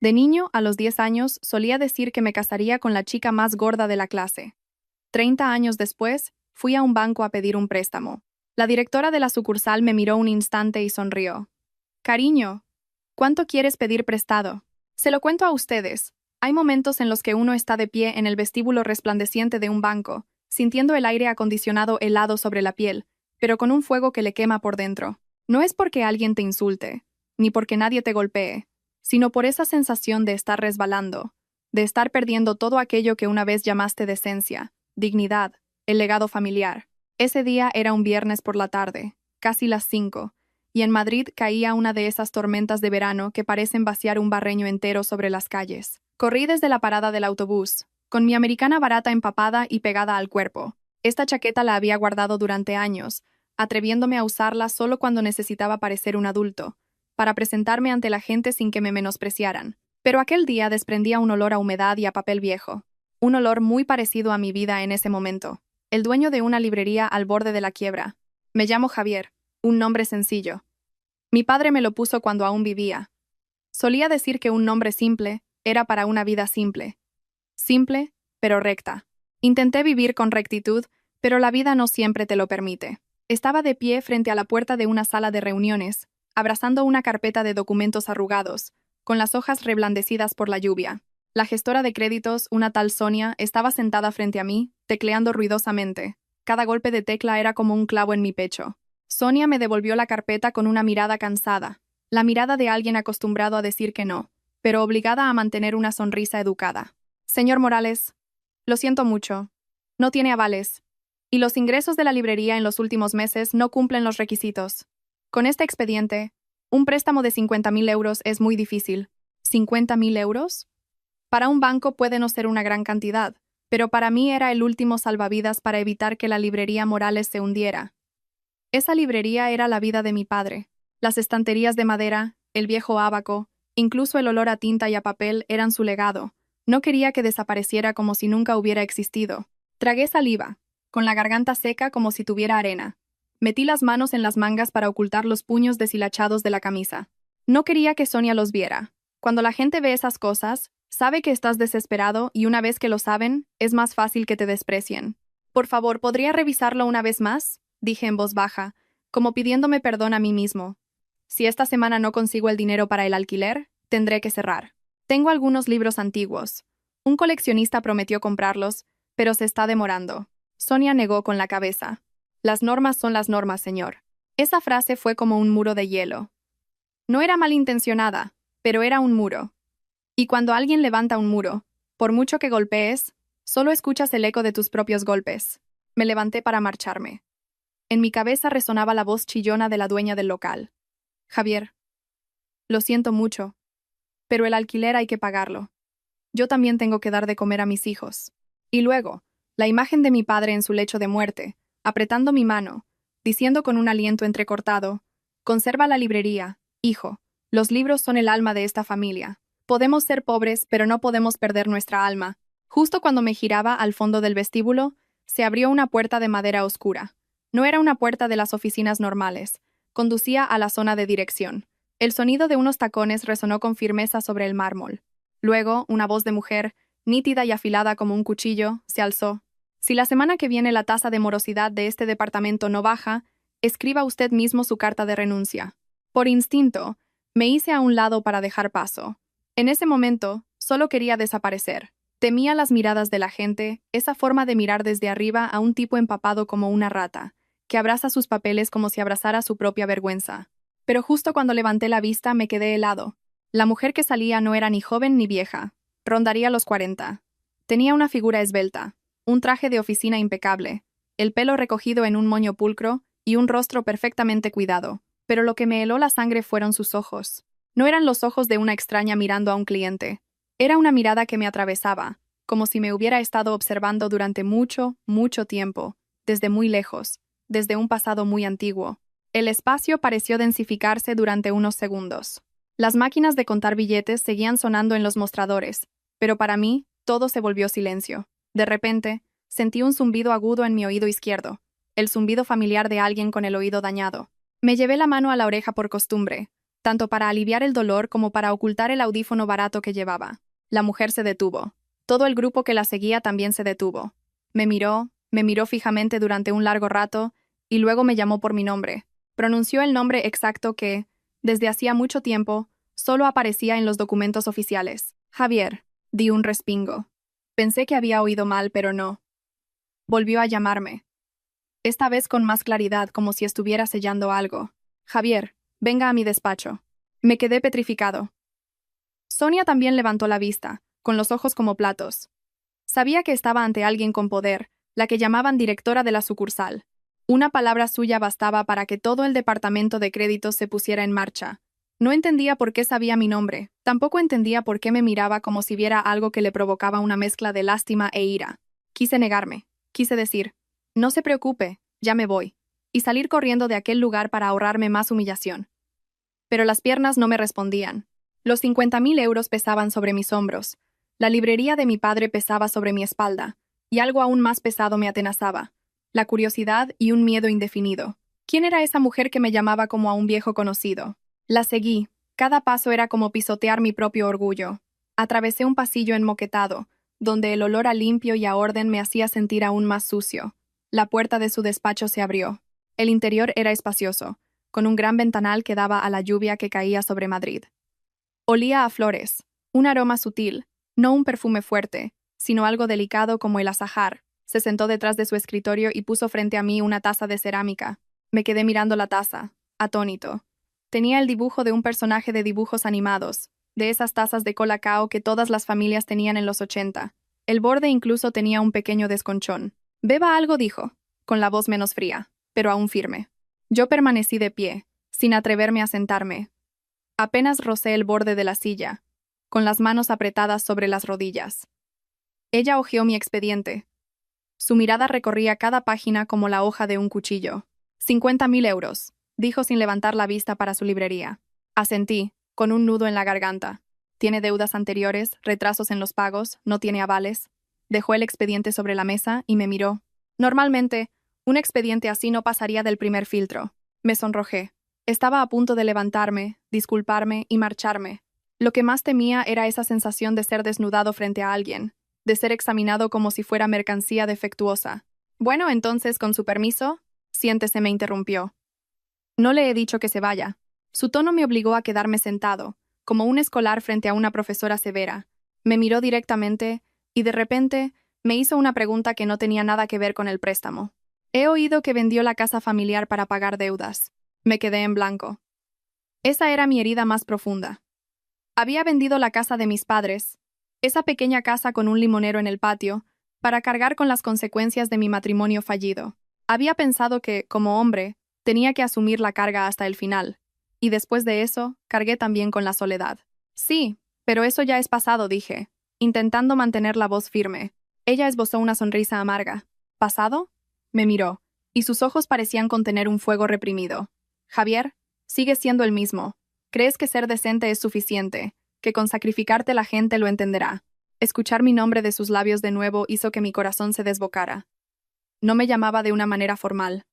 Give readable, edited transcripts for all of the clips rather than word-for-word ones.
De niño, a los 10 años, solía decir que me casaría con la chica más gorda de la clase. 30 años después, fui a un banco a pedir un préstamo. La directora de la sucursal me miró un instante y sonrió. Cariño, ¿cuánto quieres pedir prestado? Se lo cuento a ustedes. Hay momentos en los que uno está de pie en el vestíbulo resplandeciente de un banco, sintiendo el aire acondicionado helado sobre la piel, pero con un fuego que le quema por dentro. No es porque alguien te insulte, ni porque nadie te golpee, sino por esa sensación de estar resbalando, de estar perdiendo todo aquello que una vez llamaste decencia, dignidad, el legado familiar. Ese día era un viernes por la tarde, casi las 5, y en Madrid caía una de esas tormentas de verano que parecen vaciar un barreño entero sobre las calles. Corrí desde la parada del autobús, con mi americana barata empapada y pegada al cuerpo. Esta chaqueta la había guardado durante años, atreviéndome a usarla solo cuando necesitaba parecer un adulto, para presentarme ante la gente sin que me menospreciaran. Pero aquel día desprendía un olor a humedad y a papel viejo, un olor muy parecido a mi vida en ese momento. El dueño de una librería al borde de la quiebra. Me llamo Javier, un nombre sencillo. Mi padre me lo puso cuando aún vivía. Solía decir que un nombre simple era para una vida simple. Simple, pero recta. Intenté vivir con rectitud, pero la vida no siempre te lo permite. Estaba de pie frente a la puerta de una sala de reuniones, abrazando una carpeta de documentos arrugados, con las hojas reblandecidas por la lluvia. La gestora de créditos, una tal Sonia, estaba sentada frente a mí, tecleando ruidosamente. Cada golpe de tecla era como un clavo en mi pecho. Sonia me devolvió la carpeta con una mirada cansada, la mirada de alguien acostumbrado a decir que no, pero obligada a mantener una sonrisa educada. Señor Morales, lo siento mucho. No tiene avales. Y los ingresos de la librería en los últimos meses no cumplen los requisitos. Con este expediente, un préstamo de 50.000 euros es muy difícil. ¿50.000 euros? Para un banco puede no ser una gran cantidad, pero para mí era el último salvavidas para evitar que la librería Morales se hundiera. Esa librería era la vida de mi padre. Las estanterías de madera, el viejo ábaco, incluso el olor a tinta y a papel eran su legado. No quería que desapareciera como si nunca hubiera existido. Tragué saliva, con la garganta seca como si tuviera arena. Metí las manos en las mangas para ocultar los puños deshilachados de la camisa. No quería que Sonia los viera. Cuando la gente ve esas cosas, sabe que estás desesperado y una vez que lo saben, es más fácil que te desprecien. Por favor, ¿podría revisarlo una vez más? Dije en voz baja, como pidiéndome perdón a mí mismo. Si esta semana no consigo el dinero para el alquiler, tendré que cerrar. Tengo algunos libros antiguos. Un coleccionista prometió comprarlos, pero se está demorando. Sonia negó con la cabeza. Las normas son las normas, señor. Esa frase fue como un muro de hielo. No era malintencionada, pero era un muro. Y cuando alguien levanta un muro, por mucho que golpees, solo escuchas el eco de tus propios golpes. Me levanté para marcharme. En mi cabeza resonaba la voz chillona de la dueña del local. Javier, lo siento mucho, pero el alquiler hay que pagarlo. Yo también tengo que dar de comer a mis hijos. Y luego, la imagen de mi padre en su lecho de muerte, apretando mi mano, diciendo con un aliento entrecortado, «Conserva la librería, hijo. Los libros son el alma de esta familia. Podemos ser pobres, pero no podemos perder nuestra alma». Justo cuando me giraba al fondo del vestíbulo, se abrió una puerta de madera oscura. No era una puerta de las oficinas normales. Conducía a la zona de dirección. El sonido de unos tacones resonó con firmeza sobre el mármol. Luego, una voz de mujer, nítida y afilada como un cuchillo, se alzó. «Si la semana que viene la tasa de morosidad de este departamento no baja, escriba usted mismo su carta de renuncia». Por instinto, me hice a un lado para dejar paso. En ese momento, solo quería desaparecer. Temía las miradas de la gente, esa forma de mirar desde arriba a un tipo empapado como una rata, que abraza sus papeles como si abrazara su propia vergüenza. Pero justo cuando levanté la vista me quedé helado. La mujer que salía no era ni joven ni vieja. Rondaría los 40. Tenía una figura esbelta, un traje de oficina impecable, el pelo recogido en un moño pulcro y un rostro perfectamente cuidado. Pero lo que me heló la sangre fueron sus ojos. No eran los ojos de una extraña mirando a un cliente. Era una mirada que me atravesaba, como si me hubiera estado observando durante mucho, mucho tiempo, desde muy lejos, desde un pasado muy antiguo. El espacio pareció densificarse durante unos segundos. Las máquinas de contar billetes seguían sonando en los mostradores, pero para mí, todo se volvió silencio. De repente, sentí un zumbido agudo en mi oído izquierdo, el zumbido familiar de alguien con el oído dañado. Me llevé la mano a la oreja por costumbre, tanto para aliviar el dolor como para ocultar el audífono barato que llevaba. La mujer se detuvo. Todo el grupo que la seguía también se detuvo. Me miró fijamente durante un largo rato, y luego me llamó por mi nombre. Pronunció el nombre exacto que, desde hacía mucho tiempo, solo aparecía en los documentos oficiales. Javier. Di un respingo. Pensé que había oído mal, pero no. Volvió a llamarme. Esta vez con más claridad, como si estuviera sellando algo. Javier, venga a mi despacho. Me quedé petrificado. Sonia también levantó la vista, con los ojos como platos. Sabía que estaba ante alguien con poder, la que llamaban directora de la sucursal. Una palabra suya bastaba para que todo el departamento de créditos se pusiera en marcha. No entendía por qué sabía mi nombre, tampoco entendía por qué me miraba como si viera algo que le provocaba una mezcla de lástima e ira. Quise negarme, quise decir, no se preocupe, ya me voy, y salir corriendo de aquel lugar para ahorrarme más humillación. Pero las piernas no me respondían. Los 50.000 euros pesaban sobre mis hombros. La librería de mi padre pesaba sobre mi espalda, y algo aún más pesado me atenazaba. La curiosidad y un miedo indefinido. ¿Quién era esa mujer que me llamaba como a un viejo conocido? La seguí. Cada paso era como pisotear mi propio orgullo. Atravesé un pasillo enmoquetado, donde el olor a limpio y a orden me hacía sentir aún más sucio. La puerta de su despacho se abrió. El interior era espacioso, con un gran ventanal que daba a la lluvia que caía sobre Madrid. Olía a flores, un aroma sutil, no un perfume fuerte, sino algo delicado como el azahar. Se sentó detrás de su escritorio y puso frente a mí una taza de cerámica. Me quedé mirando la taza, atónito. Tenía el dibujo de un personaje de dibujos animados, de esas tazas de colacao que todas las familias tenían en los 80. El borde incluso tenía un pequeño desconchón. Beba algo, dijo, con la voz menos fría, pero aún firme. Yo permanecí de pie, sin atreverme a sentarme. Apenas rocé el borde de la silla, con las manos apretadas sobre las rodillas. Ella hojeó mi expediente. Su mirada recorría cada página como la hoja de un cuchillo. 50.000 euros, dijo sin levantar la vista para su librería. Asentí, con un nudo en la garganta. Tiene deudas anteriores, retrasos en los pagos, no tiene avales. Dejó el expediente sobre la mesa y me miró. Normalmente, un expediente así no pasaría del primer filtro. Me sonrojé. Estaba a punto de levantarme, disculparme y marcharme. Lo que más temía era esa sensación de ser desnudado frente a alguien, de ser examinado como si fuera mercancía defectuosa. Bueno, entonces, con su permiso, siéntese, me interrumpió. No le he dicho que se vaya. Su tono me obligó a quedarme sentado, como un escolar frente a una profesora severa. Me miró directamente y, de repente, me hizo una pregunta que no tenía nada que ver con el préstamo. He oído que vendió la casa familiar para pagar deudas. Me quedé en blanco. Esa era mi herida más profunda. Había vendido la casa de mis padres, esa pequeña casa con un limonero en el patio, para cargar con las consecuencias de mi matrimonio fallido. Había pensado que, como hombre, tenía que asumir la carga hasta el final, y después de eso, cargué también con la soledad. Sí, pero eso ya es pasado, dije, intentando mantener la voz firme. Ella esbozó una sonrisa amarga. ¿Pasado? Me miró, y sus ojos parecían contener un fuego reprimido. Javier, sigues siendo el mismo. Crees que ser decente es suficiente, que con sacrificarte la gente lo entenderá. Escuchar mi nombre de sus labios de nuevo hizo que mi corazón se desbocara. No me llamaba de una manera formal.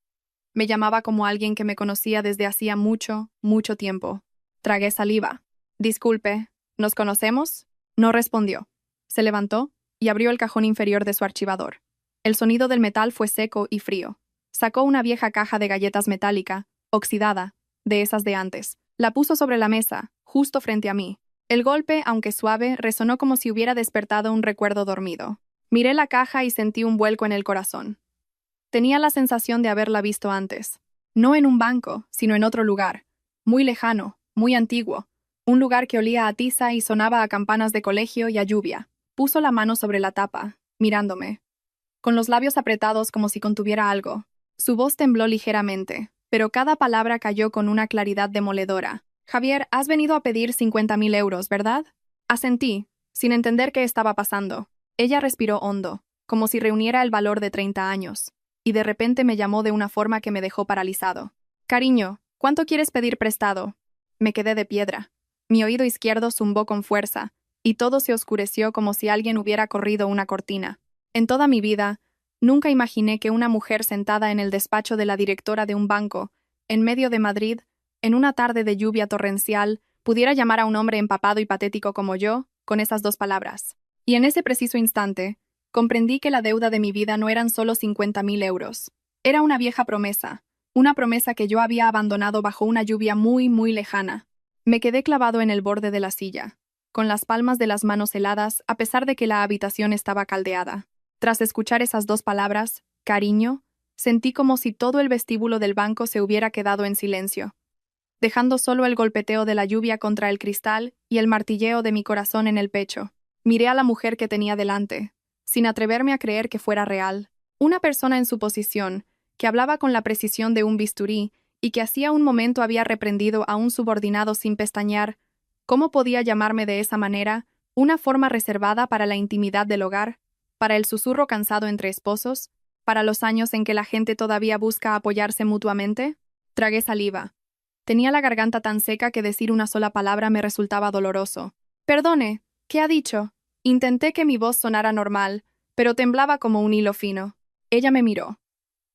Me llamaba como alguien que me conocía desde hacía mucho, mucho tiempo. Tragué saliva. Disculpe, ¿nos conocemos? No respondió. Se levantó y abrió el cajón inferior de su archivador. El sonido del metal fue seco y frío. Sacó una vieja caja de galletas metálica, oxidada, de esas de antes. La puso sobre la mesa, justo frente a mí. El golpe, aunque suave, resonó como si hubiera despertado un recuerdo dormido. Miré la caja y sentí un vuelco en el corazón. Tenía la sensación de haberla visto antes. No en un banco, sino en otro lugar. Muy lejano, muy antiguo. Un lugar que olía a tiza y sonaba a campanas de colegio y a lluvia. Puso la mano sobre la tapa, mirándome, con los labios apretados como si contuviera algo. Su voz tembló ligeramente, pero cada palabra cayó con una claridad demoledora. Javier, has venido a pedir 50.000 euros, ¿verdad? Asentí, sin entender qué estaba pasando. Ella respiró hondo, como si reuniera el valor de 30 años, y de repente me llamó de una forma que me dejó paralizado. Cariño, ¿cuánto quieres pedir prestado? Me quedé de piedra. Mi oído izquierdo zumbó con fuerza, y todo se oscureció como si alguien hubiera corrido una cortina. En toda mi vida, nunca imaginé que una mujer sentada en el despacho de la directora de un banco, en medio de Madrid, En una tarde de lluvia torrencial, pudiera llamar a un hombre empapado y patético como yo con esas dos palabras. Y en ese preciso instante, comprendí que la deuda de mi vida no eran solo 50.000 euros. Era una promesa que yo había abandonado bajo una lluvia muy, muy lejana. Me quedé clavado en el borde de la silla, con las palmas de las manos heladas, a pesar de que la habitación estaba caldeada. Tras escuchar esas dos palabras, cariño, sentí como si todo el vestíbulo del banco se hubiera quedado en silencio, dejando solo el golpeteo de la lluvia contra el cristal y el martilleo de mi corazón en el pecho. Miré a la mujer que tenía delante, sin atreverme a creer que fuera real. Una persona en su posición, que hablaba con la precisión de un bisturí y que hacía un momento había reprendido a un subordinado sin pestañear. ¿Cómo podía llamarme de esa manera? ¿Una forma reservada para la intimidad del hogar? ¿Para el susurro cansado entre esposos? ¿Para los años en que la gente todavía busca apoyarse mutuamente? Tragué saliva. Tenía la garganta tan seca que decir una sola palabra me resultaba doloroso. Perdone, ¿qué ha dicho? Intenté que mi voz sonara normal, pero temblaba como un hilo fino. Ella me miró.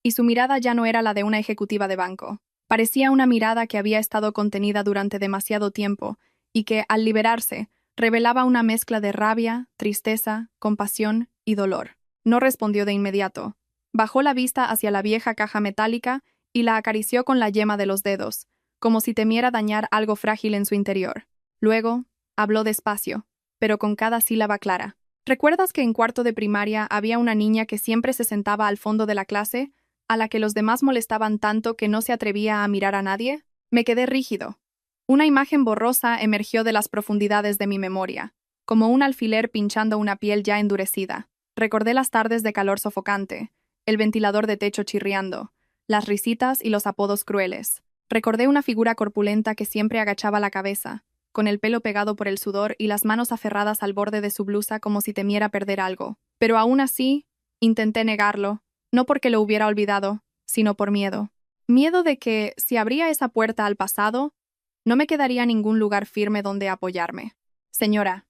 Y su mirada ya no era la de una ejecutiva de banco. Parecía una mirada que había estado contenida durante demasiado tiempo y que, al liberarse, revelaba una mezcla de rabia, tristeza, compasión y dolor. No respondió de inmediato. Bajó la vista hacia la vieja caja metálica y la acarició con la yema de los dedos, como si temiera dañar algo frágil en su interior. Luego, habló despacio, pero con cada sílaba clara. ¿Recuerdas que en cuarto de primaria había una niña que siempre se sentaba al fondo de la clase, a la que los demás molestaban tanto que no se atrevía a mirar a nadie? Me quedé rígido. Una imagen borrosa emergió de las profundidades de mi memoria, como un alfiler pinchando una piel ya endurecida. Recordé las tardes de calor sofocante, el ventilador de techo chirriando, las risitas y los apodos crueles. Recordé una figura corpulenta que siempre agachaba la cabeza, con el pelo pegado por el sudor y las manos aferradas al borde de su blusa como si temiera perder algo. Pero aún así, intenté negarlo, no porque lo hubiera olvidado, sino por miedo. Miedo de que, si abría esa puerta al pasado, no me quedaría ningún lugar firme donde apoyarme. Señora,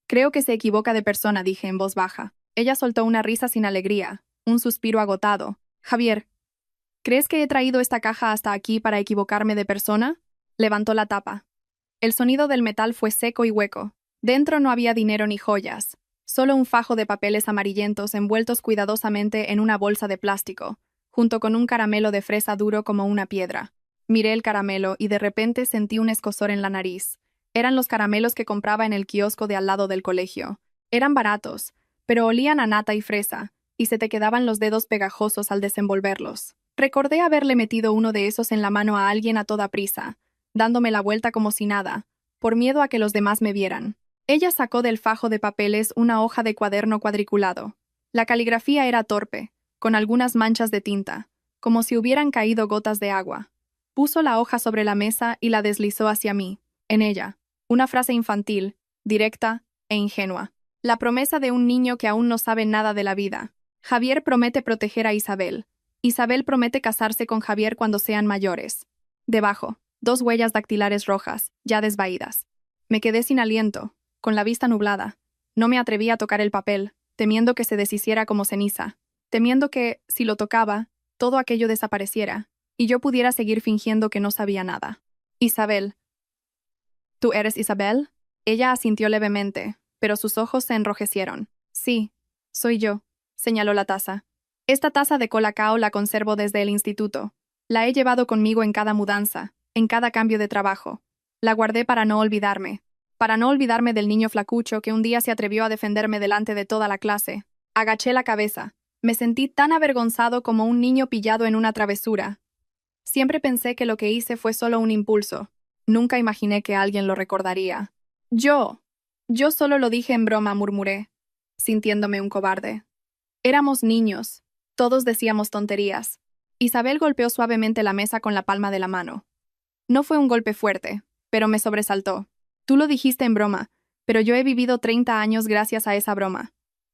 creo que se equivoca de persona, dije en voz baja. Ella soltó una risa sin alegría, un suspiro agotado. Javier, ¿crees que he traído esta caja hasta aquí para equivocarme de persona? Levantó la tapa. El sonido del metal fue seco y hueco. Dentro no había dinero ni joyas, solo un fajo de papeles amarillentos envueltos cuidadosamente en una bolsa de plástico, junto con un caramelo de fresa duro como una piedra. Miré el caramelo y de repente sentí un escozor en la nariz. Eran los caramelos que compraba en el kiosco de al lado del colegio. Eran baratos, pero olían a nata y fresa, y se te quedaban los dedos pegajosos al desenvolverlos. Recordé haberle metido uno de esos en la mano a alguien a toda prisa, dándome la vuelta como si nada, por miedo a que los demás me vieran. Ella sacó del fajo de papeles una hoja de cuaderno cuadriculado. La caligrafía era torpe, con algunas manchas de tinta, como si hubieran caído gotas de agua. Puso la hoja sobre la mesa y la deslizó hacia mí. En ella, una frase infantil, directa e ingenua. La promesa de un niño que aún no sabe nada de la vida. Javier promete proteger a Isabel. Isabel promete casarse con Javier cuando sean mayores. Debajo, 2 huellas dactilares rojas, ya desvaídas. Me quedé sin aliento, con la vista nublada. No me atreví a tocar el papel, temiendo que se deshiciera como ceniza, temiendo que, si lo tocaba, todo aquello desapareciera, y yo pudiera seguir fingiendo que no sabía nada. Isabel. ¿Tú eres Isabel? Ella asintió levemente, pero sus ojos se enrojecieron. Sí, soy yo, señaló la taza. Esta taza de colacao la conservo desde el instituto. La he llevado conmigo en cada mudanza, en cada cambio de trabajo. La guardé para no olvidarme del niño flacucho que un día se atrevió a defenderme delante de toda la clase. Agaché la cabeza. Me sentí tan avergonzado como un niño pillado en una travesura. Siempre pensé que lo que hice fue solo un impulso. Nunca imaginé que alguien lo recordaría. Yo solo lo dije en broma, murmuré, sintiéndome un cobarde. Éramos niños. Todos decíamos tonterías. Isabel golpeó suavemente la mesa con la palma de la mano. No fue un golpe fuerte, pero me sobresaltó. Tú lo dijiste en broma, pero yo he vivido 30 años gracias a esa broma.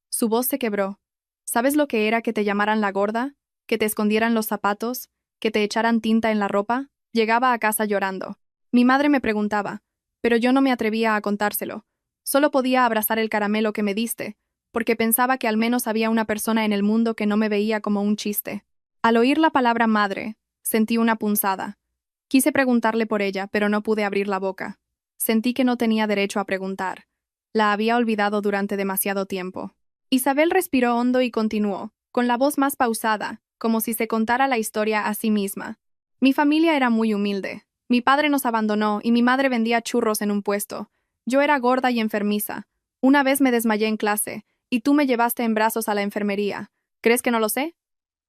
Su voz se quebró. ¿Sabes lo que era que te llamaran la gorda? ¿Que te escondieran los zapatos? ¿Que te echaran tinta en la ropa? Llegaba a casa llorando. Mi madre me preguntaba, pero yo no me atrevía a contárselo. Solo podía abrazar el caramelo que me diste, porque pensaba que al menos había una persona en el mundo que no me veía como un chiste. Al oír la palabra madre, sentí una punzada. Quise preguntarle por ella, pero no pude abrir la boca. Sentí que no tenía derecho a preguntar. La había olvidado durante demasiado tiempo. Isabel respiró hondo y continuó, con la voz más pausada, como si se contara la historia a sí misma. Mi familia era muy humilde. Mi padre nos abandonó y mi madre vendía churros en un puesto. Yo era gorda y enfermiza. Una vez me desmayé en clase, y tú me llevaste en brazos a la enfermería. ¿Crees que no lo sé?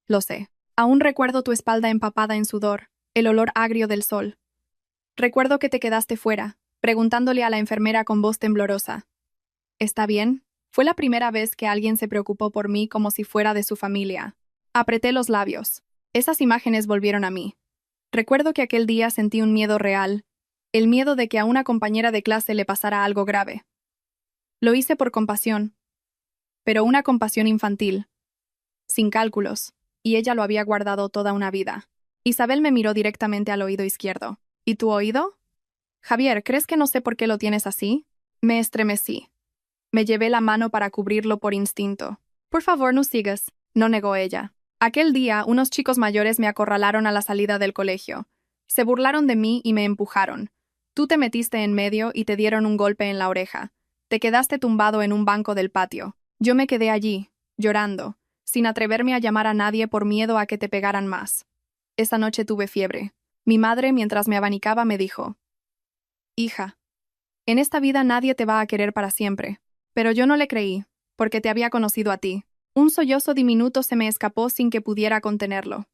Lo sé. Aún recuerdo tu espalda empapada en sudor, el olor agrio del sol. Recuerdo que te quedaste fuera, preguntándole a la enfermera con voz temblorosa. ¿Está bien? Fue la primera vez que alguien se preocupó por mí como si fuera de su familia. Apreté los labios. Esas imágenes volvieron a mí. Recuerdo que aquel día sentí un miedo real, el miedo de que a una compañera de clase le pasara algo grave. Lo hice por compasión, pero una compasión infantil, sin cálculos, y ella lo había guardado toda una vida. Isabel me miró directamente al oído izquierdo. ¿Y tu oído? Javier, ¿crees que no sé por qué lo tienes así? Me estremecí. Me llevé la mano para cubrirlo por instinto. Por favor, no sigas, no negó ella. Aquel día, unos chicos mayores me acorralaron a la salida del colegio. Se burlaron de mí y me empujaron. Tú te metiste en medio y te dieron un golpe en la oreja. Te quedaste tumbado en un banco del patio. Yo me quedé allí, llorando, sin atreverme a llamar a nadie por miedo a que te pegaran más. Esa noche tuve fiebre. Mi madre, mientras me abanicaba, me dijo: Hija, en esta vida nadie te va a querer para siempre. Pero yo no le creí, porque te había conocido a ti. Un sollozo diminuto se me escapó sin que pudiera contenerlo.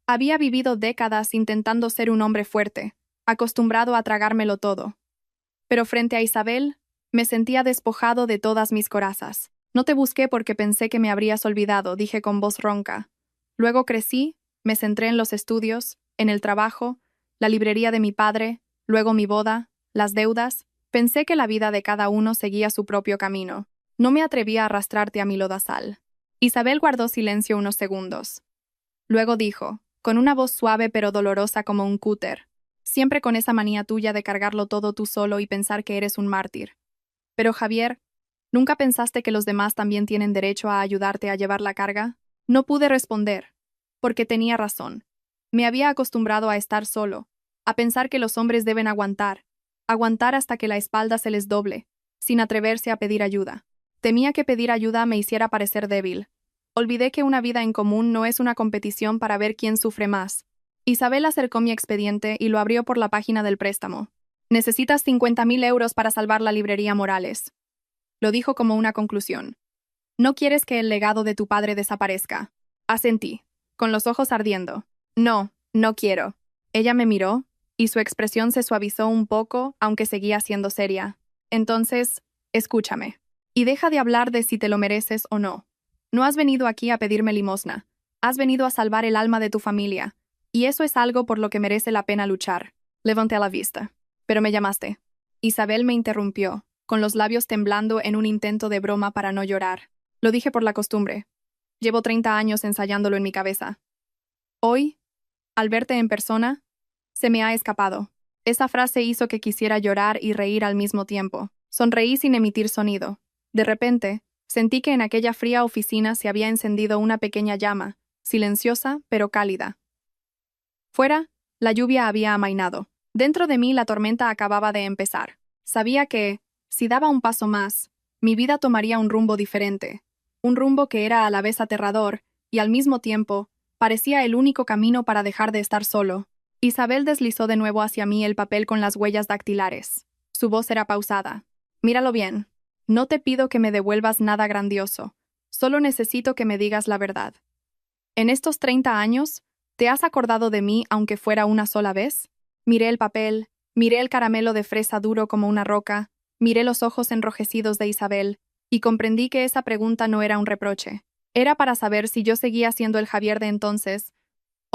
Había vivido décadas intentando ser un hombre fuerte, acostumbrado a tragármelo todo. Pero frente a Isabel, me sentía despojado de todas mis corazas. No te busqué porque pensé que me habrías olvidado, dije con voz ronca. Luego crecí, me centré en los estudios, en el trabajo, la librería de mi padre, luego mi boda, las deudas. Pensé que la vida de cada uno seguía su propio camino. No me atreví a arrastrarte a mi lodazal. Isabel guardó silencio unos segundos. Luego dijo, con una voz suave pero dolorosa como un cúter, siempre con esa manía tuya de cargarlo todo tú solo y pensar que eres un mártir. Pero Javier, ¿nunca pensaste que los demás también tienen derecho a ayudarte a llevar la carga? No pude responder, porque tenía razón. Me había acostumbrado a estar solo, a pensar que los hombres deben aguantar hasta que la espalda se les doble, sin atreverse a pedir ayuda. Temía que pedir ayuda me hiciera parecer débil. Olvidé que una vida en común no es una competición para ver quién sufre más. Isabel acercó mi expediente y lo abrió por la página del préstamo. Necesitas 50.000 euros para salvar la librería Morales. Lo dijo como una conclusión. No quieres que el legado de tu padre desaparezca. Asentí, con los ojos ardiendo. No, no quiero. Ella me miró, y su expresión se suavizó un poco, aunque seguía siendo seria. Entonces, escúchame. Y deja de hablar de si te lo mereces o no. No has venido aquí a pedirme limosna. Has venido a salvar el alma de tu familia. Y eso es algo por lo que merece la pena luchar. Levanté la vista. Pero me llamaste. Isabel me interrumpió, con los labios temblando en un intento de broma para no llorar. Lo dije por la costumbre. Llevo 30 años ensayándolo en mi cabeza. Hoy, al verte en persona, se me ha escapado. Esa frase hizo que quisiera llorar y reír al mismo tiempo. Sonreí sin emitir sonido. De repente, sentí que en aquella fría oficina se había encendido una pequeña llama, silenciosa pero cálida. Fuera, la lluvia había amainado. Dentro de mí la tormenta acababa de empezar. Sabía que, si daba un paso más, mi vida tomaría un rumbo diferente. Un rumbo que era a la vez aterrador y al mismo tiempo parecía el único camino para dejar de estar solo. Isabel deslizó de nuevo hacia mí el papel con las huellas dactilares. Su voz era pausada. Míralo bien. No te pido que me devuelvas nada grandioso. Solo necesito que me digas la verdad. En estos 30 años, ¿te has acordado de mí aunque fuera una sola vez? Miré el papel, miré el caramelo de fresa duro como una roca, miré los ojos enrojecidos de Isabel, y comprendí que esa pregunta no era un reproche. Era para saber si yo seguía siendo el Javier de entonces,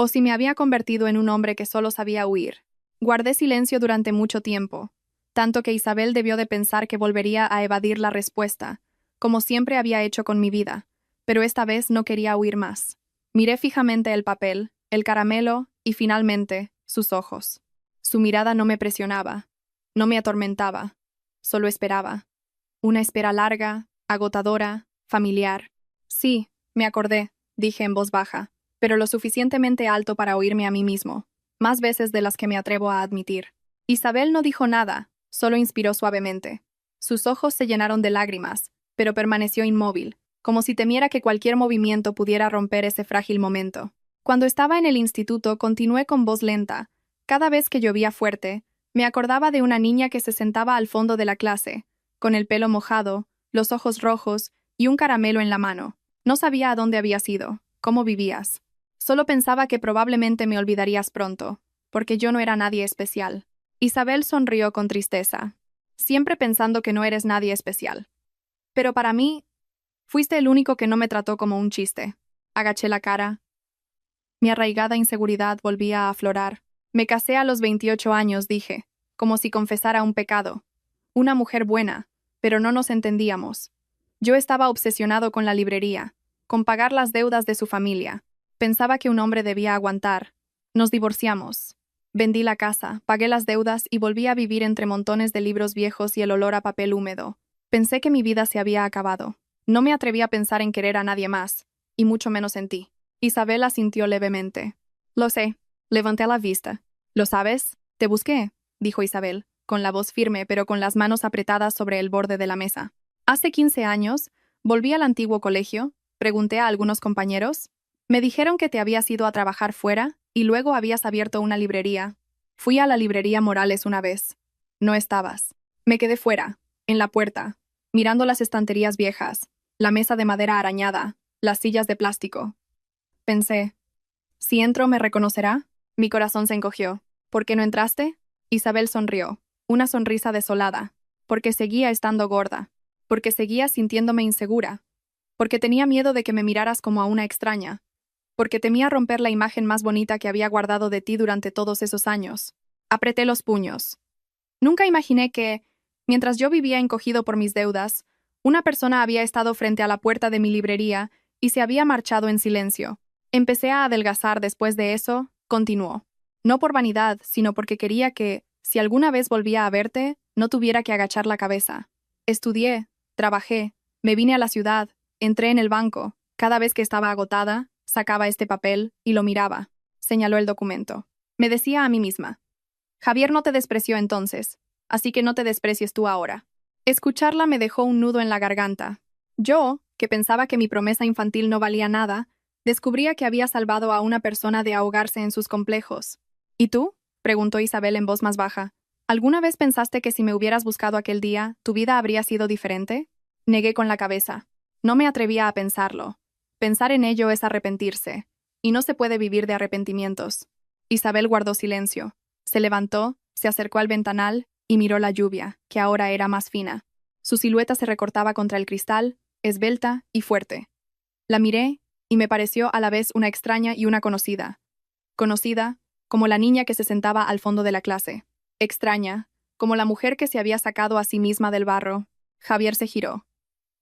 o si me había convertido en un hombre que solo sabía huir. Guardé silencio durante mucho tiempo, tanto que Isabel debió de pensar que volvería a evadir la respuesta, como siempre había hecho con mi vida, pero esta vez no quería huir más. Miré fijamente el papel, el caramelo y, finalmente, sus ojos. Su mirada no me presionaba, no me atormentaba, solo esperaba. Una espera larga, agotadora, familiar. Sí, me acordé, dije en voz baja, pero lo suficientemente alto para oírme a mí mismo. más veces de las que me atrevo a admitir. Isabel no dijo nada, solo inspiró suavemente. Sus ojos se llenaron de lágrimas, pero permaneció inmóvil, como si temiera que cualquier movimiento pudiera romper ese frágil momento. Cuando estaba en el instituto, continué con voz lenta. Cada vez que llovía fuerte, me acordaba de una niña que se sentaba al fondo de la clase, con el pelo mojado, los ojos rojos y un caramelo en la mano. No sabía a dónde habías ido, cómo vivías. Solo pensaba que probablemente me olvidarías pronto, porque yo no era nadie especial. Isabel sonrió con tristeza, siempre pensando que no eres nadie especial. Pero para mí, fuiste el único que no me trató como un chiste. Agaché la cara. Mi arraigada inseguridad volvía a aflorar. Me casé a los 28 años, dije, como si confesara un pecado. Una mujer buena, pero no nos entendíamos. Yo estaba obsesionado con la librería, con pagar las deudas de su familia. Pensaba que un hombre debía aguantar. Nos divorciamos. Vendí la casa, pagué las deudas y volví a vivir entre montones de libros viejos y el olor a papel húmedo. Pensé que mi vida se había acabado. No me atreví a pensar en querer a nadie más, y mucho menos en ti. Isabel asintió levemente. Lo sé. Levanté la vista. ¿Lo sabes? Te busqué, dijo Isabel, con la voz firme pero con las manos apretadas sobre el borde de la mesa. Hace 15 años, volví al antiguo colegio, pregunté a algunos compañeros. Me dijeron que te habías ido a trabajar fuera y luego habías abierto una librería. Fui a la librería Morales una vez. No estabas. Me quedé fuera, en la puerta, mirando las estanterías viejas, la mesa de madera arañada, las sillas de plástico. Pensé, si entro, ¿me reconocerá? Mi corazón se encogió. ¿Por qué no entraste? Isabel sonrió, una sonrisa desolada, porque seguía estando gorda, porque seguía sintiéndome insegura, porque tenía miedo de que me miraras como a una extraña, porque temía romper la imagen más bonita que había guardado de ti durante todos esos años. Apreté los puños. Nunca imaginé que, mientras yo vivía encogido por mis deudas, una persona había estado frente a la puerta de mi librería y se había marchado en silencio. Empecé a adelgazar después de eso, continuó. No por vanidad, sino porque quería que, si alguna vez volvía a verte, no tuviera que agachar la cabeza. Estudié, trabajé, me vine a la ciudad, entré en el banco. Cada vez que estaba agotada, sacaba este papel y lo miraba. Señaló el documento. Me decía a mí misma. Javier no te despreció entonces, así que no te desprecies tú ahora. Escucharla me dejó un nudo en la garganta. Yo, que pensaba que mi promesa infantil no valía nada, descubría que había salvado a una persona de ahogarse en sus complejos. ¿Y tú? Preguntó Isabel en voz más baja. ¿Alguna vez pensaste que si me hubieras buscado aquel día, tu vida habría sido diferente? Negué con la cabeza. No me atrevía a pensarlo. Pensar en ello es arrepentirse, y no se puede vivir de arrepentimientos. Isabel guardó silencio. Se levantó, se acercó al ventanal y miró la lluvia, que ahora era más fina. Su silueta se recortaba contra el cristal, esbelta y fuerte. La miré y me pareció a la vez una extraña y una conocida. Conocida, como la niña que se sentaba al fondo de la clase. Extraña, como la mujer que se había sacado a sí misma del barro. Javier se giró.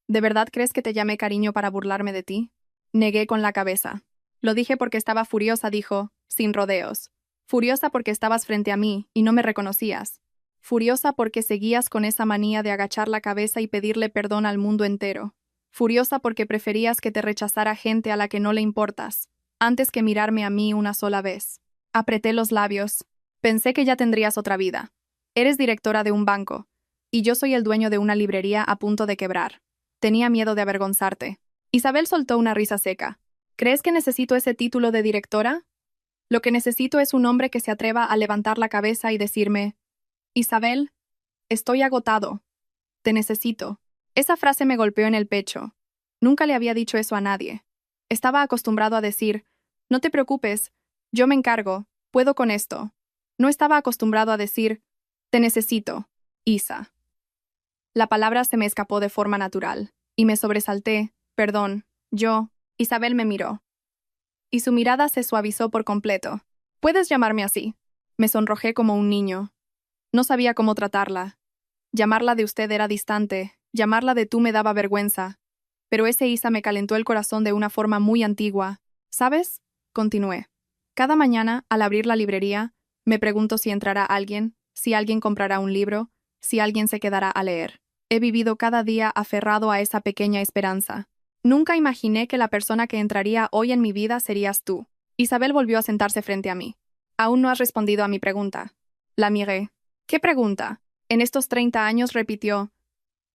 ¿De verdad crees que te llamé cariño para burlarme de ti? Negué con la cabeza. Lo dije porque estaba furiosa, dijo, sin rodeos. Furiosa porque estabas frente a mí y no me reconocías. Furiosa porque seguías con esa manía de agachar la cabeza y pedirle perdón al mundo entero. Furiosa porque preferías que te rechazara gente a la que no le importas, antes que mirarme a mí una sola vez. Apreté los labios. Pensé que ya tendrías otra vida. Eres directora de un banco, y yo soy el dueño de una librería a punto de quebrar. Tenía miedo de avergonzarte. Isabel soltó una risa seca. ¿Crees que necesito ese título de directora? Lo que necesito es un hombre que se atreva a levantar la cabeza y decirme, Isabel, estoy agotado. Te necesito. Esa frase me golpeó en el pecho. Nunca le había dicho eso a nadie. Estaba acostumbrado a decir, no te preocupes, yo me encargo, puedo con esto. No estaba acostumbrado a decir, te necesito, Isa. La palabra se me escapó de forma natural, y me sobresalté, perdón, Isabel me miró. Y su mirada se suavizó por completo. Puedes llamarme así. Me sonrojé como un niño. No sabía cómo tratarla. Llamarla de usted era distante, llamarla de tú me daba vergüenza. Pero ese Isa me calentó el corazón de una forma muy antigua. ¿Sabes? Continué. Cada mañana, al abrir la librería, me pregunto si entrará alguien, si alguien comprará un libro, si alguien se quedará a leer. He vivido cada día aferrado a esa pequeña esperanza. Nunca imaginé que la persona que entraría hoy en mi vida serías tú. Isabel volvió a sentarse frente a mí. Aún no has respondido a mi pregunta. La miré. ¿Qué pregunta? En estos 30 años repitió.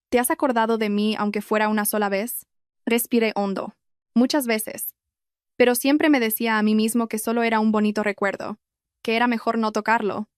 ¿Te has acordado de mí aunque fuera una sola vez? Respiré hondo. Muchas veces. Pero siempre me decía a mí mismo que solo era un bonito recuerdo, que era mejor no tocarlo,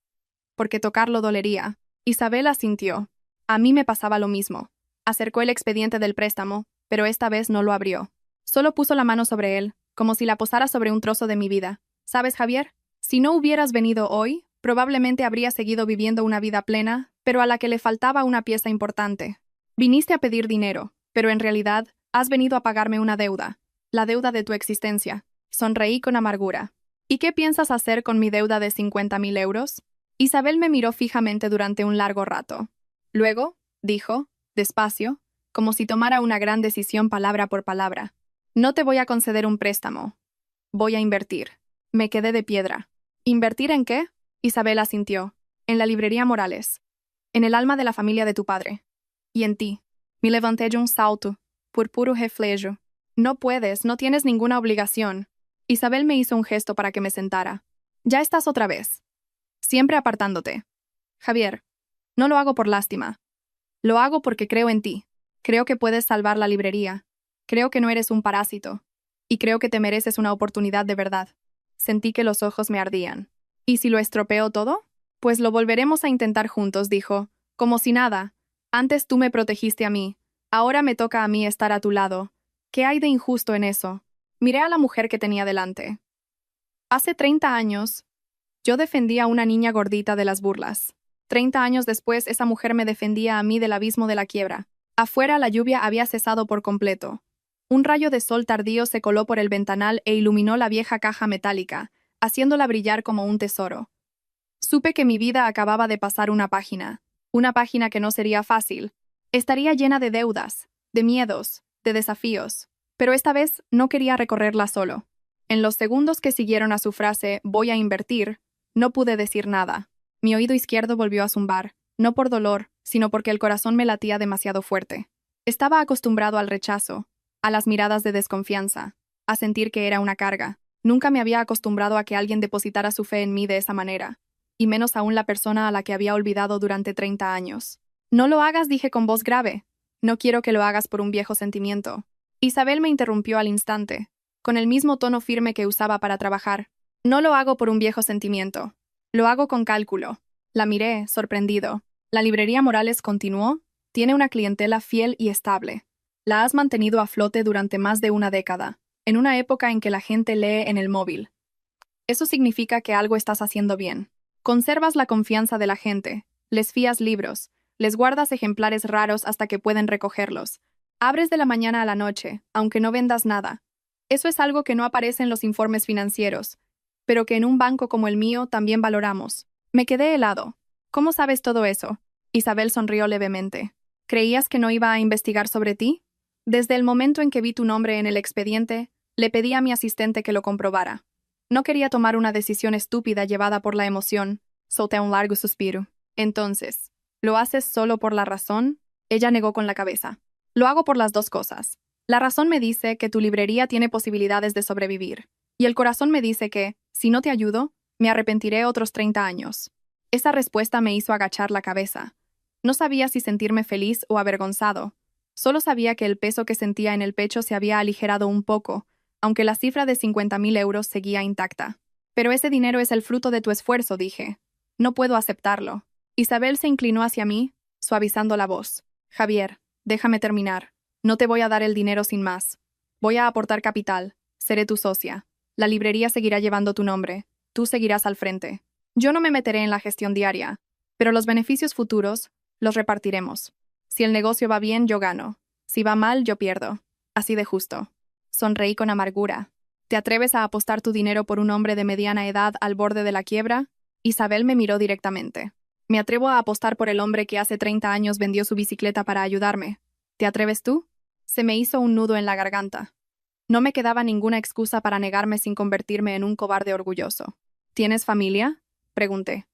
porque tocarlo dolería. Isabel asintió. A mí me pasaba lo mismo. Acercó el expediente del préstamo, pero esta vez no lo abrió. Solo puso la mano sobre él, como si la posara sobre un trozo de mi vida. ¿Sabes, Javier? Si no hubieras venido hoy, probablemente habría seguido viviendo una vida plena, pero a la que le faltaba una pieza importante. Viniste a pedir dinero, pero en realidad has venido a pagarme una deuda, la deuda de tu existencia. Sonreí con amargura. ¿Y qué piensas hacer con mi deuda de 50.000 euros? Isabel me miró fijamente durante un largo rato. Luego, dijo, despacio, como si tomara una gran decisión palabra por palabra. No te voy a conceder un préstamo. Voy a invertir. Me quedé de piedra. ¿Invertir en qué? Isabel asintió. En la librería Morales. En el alma de la familia de tu padre. Y en ti. Me levanté de un salto, por puro reflejo. No puedes, no tienes ninguna obligación. Isabel me hizo un gesto para que me sentara. Ya estás otra vez. Siempre apartándote. Javier, no lo hago por lástima. Lo hago porque creo en ti. Creo que puedes salvar la librería. Creo que no eres un parásito. Y creo que te mereces una oportunidad de verdad. Sentí que los ojos me ardían. ¿Y si lo estropeo todo? Pues lo volveremos a intentar juntos, dijo, como si nada. Antes tú me protegiste a mí. Ahora me toca a mí estar a tu lado. ¿Qué hay de injusto en eso? Miré a la mujer que tenía delante. Hace 30 años, yo defendía a una niña gordita de las burlas. 30 años después, esa mujer me defendía a mí del abismo de la quiebra. Afuera la lluvia había cesado por completo. Un rayo de sol tardío se coló por el ventanal e iluminó la vieja caja metálica, haciéndola brillar como un tesoro. Supe que mi vida acababa de pasar una página que no sería fácil. Estaría llena de deudas, de miedos, de desafíos, pero esta vez no quería recorrerla solo. En los segundos que siguieron a su frase «voy a invertir», no pude decir nada. Mi oído izquierdo volvió a zumbar, no por dolor, sino porque el corazón me latía demasiado fuerte. Estaba acostumbrado al rechazo, a las miradas de desconfianza, a sentir que era una carga. Nunca me había acostumbrado a que alguien depositara su fe en mí de esa manera, y menos aún la persona a la que había olvidado durante 30 años. No lo hagas, dije con voz grave. No quiero que lo hagas por un viejo sentimiento. Isabel me interrumpió al instante, con el mismo tono firme que usaba para trabajar. No lo hago por un viejo sentimiento. Lo hago con cálculo. La miré, sorprendido. La librería Morales continuó. Tiene una clientela fiel y estable. La has mantenido a flote durante más de una década, en una época en que la gente lee en el móvil. Eso significa que algo estás haciendo bien. Conservas la confianza de la gente, les fías libros, les guardas ejemplares raros hasta que pueden recogerlos. Abres de la mañana a la noche, aunque no vendas nada. Eso es algo que no aparece en los informes financieros, pero que en un banco como el mío también valoramos. Me quedé helado. ¿Cómo sabes todo eso? Isabel sonrió levemente. ¿Creías que no iba a investigar sobre ti? Desde el momento en que vi tu nombre en el expediente, le pedí a mi asistente que lo comprobara. No quería tomar una decisión estúpida llevada por la emoción. Solté un largo suspiro. Entonces, ¿lo haces solo por la razón? Ella negó con la cabeza. Lo hago por las dos cosas. La razón me dice que tu librería tiene posibilidades de sobrevivir. Y el corazón me dice que, si no te ayudo, me arrepentiré otros 30 años. Esa respuesta me hizo agachar la cabeza. No sabía si sentirme feliz o avergonzado. Solo sabía que el peso que sentía en el pecho se había aligerado un poco, aunque la cifra de 50.000 euros seguía intacta. Pero ese dinero es el fruto de tu esfuerzo, dije. No puedo aceptarlo. Isabel se inclinó hacia mí, suavizando la voz. Javier, déjame terminar. No te voy a dar el dinero sin más. Voy a aportar capital. Seré tu socia. La librería seguirá llevando tu nombre. Tú seguirás al frente. Yo no me meteré en la gestión diaria, pero los beneficios futuros los repartiremos. Si el negocio va bien, yo gano. Si va mal, yo pierdo. Así de justo. Sonreí con amargura. ¿Te atreves a apostar tu dinero por un hombre de mediana edad al borde de la quiebra? Isabel me miró directamente. Me atrevo a apostar por el hombre que hace 30 años vendió su bicicleta para ayudarme. ¿Te atreves tú? Se me hizo un nudo en la garganta. No me quedaba ninguna excusa para negarme sin convertirme en un cobarde orgulloso. ¿Tienes familia? Pregunté.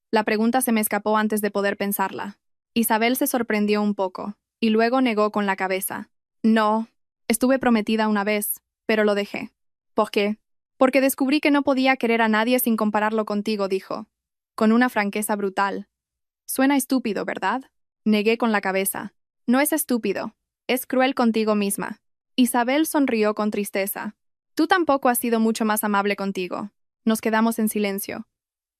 La pregunta se me escapó antes de poder pensarla. Isabel se sorprendió un poco, y luego negó con la cabeza. No, estuve prometida una vez, pero lo dejé. ¿Por qué? Porque descubrí que no podía querer a nadie sin compararlo contigo, dijo, con una franqueza brutal. Suena estúpido, ¿verdad? Negué con la cabeza. No es estúpido, es cruel contigo misma. Isabel sonrió con tristeza. Tú tampoco has sido mucho más amable contigo. Nos quedamos en silencio.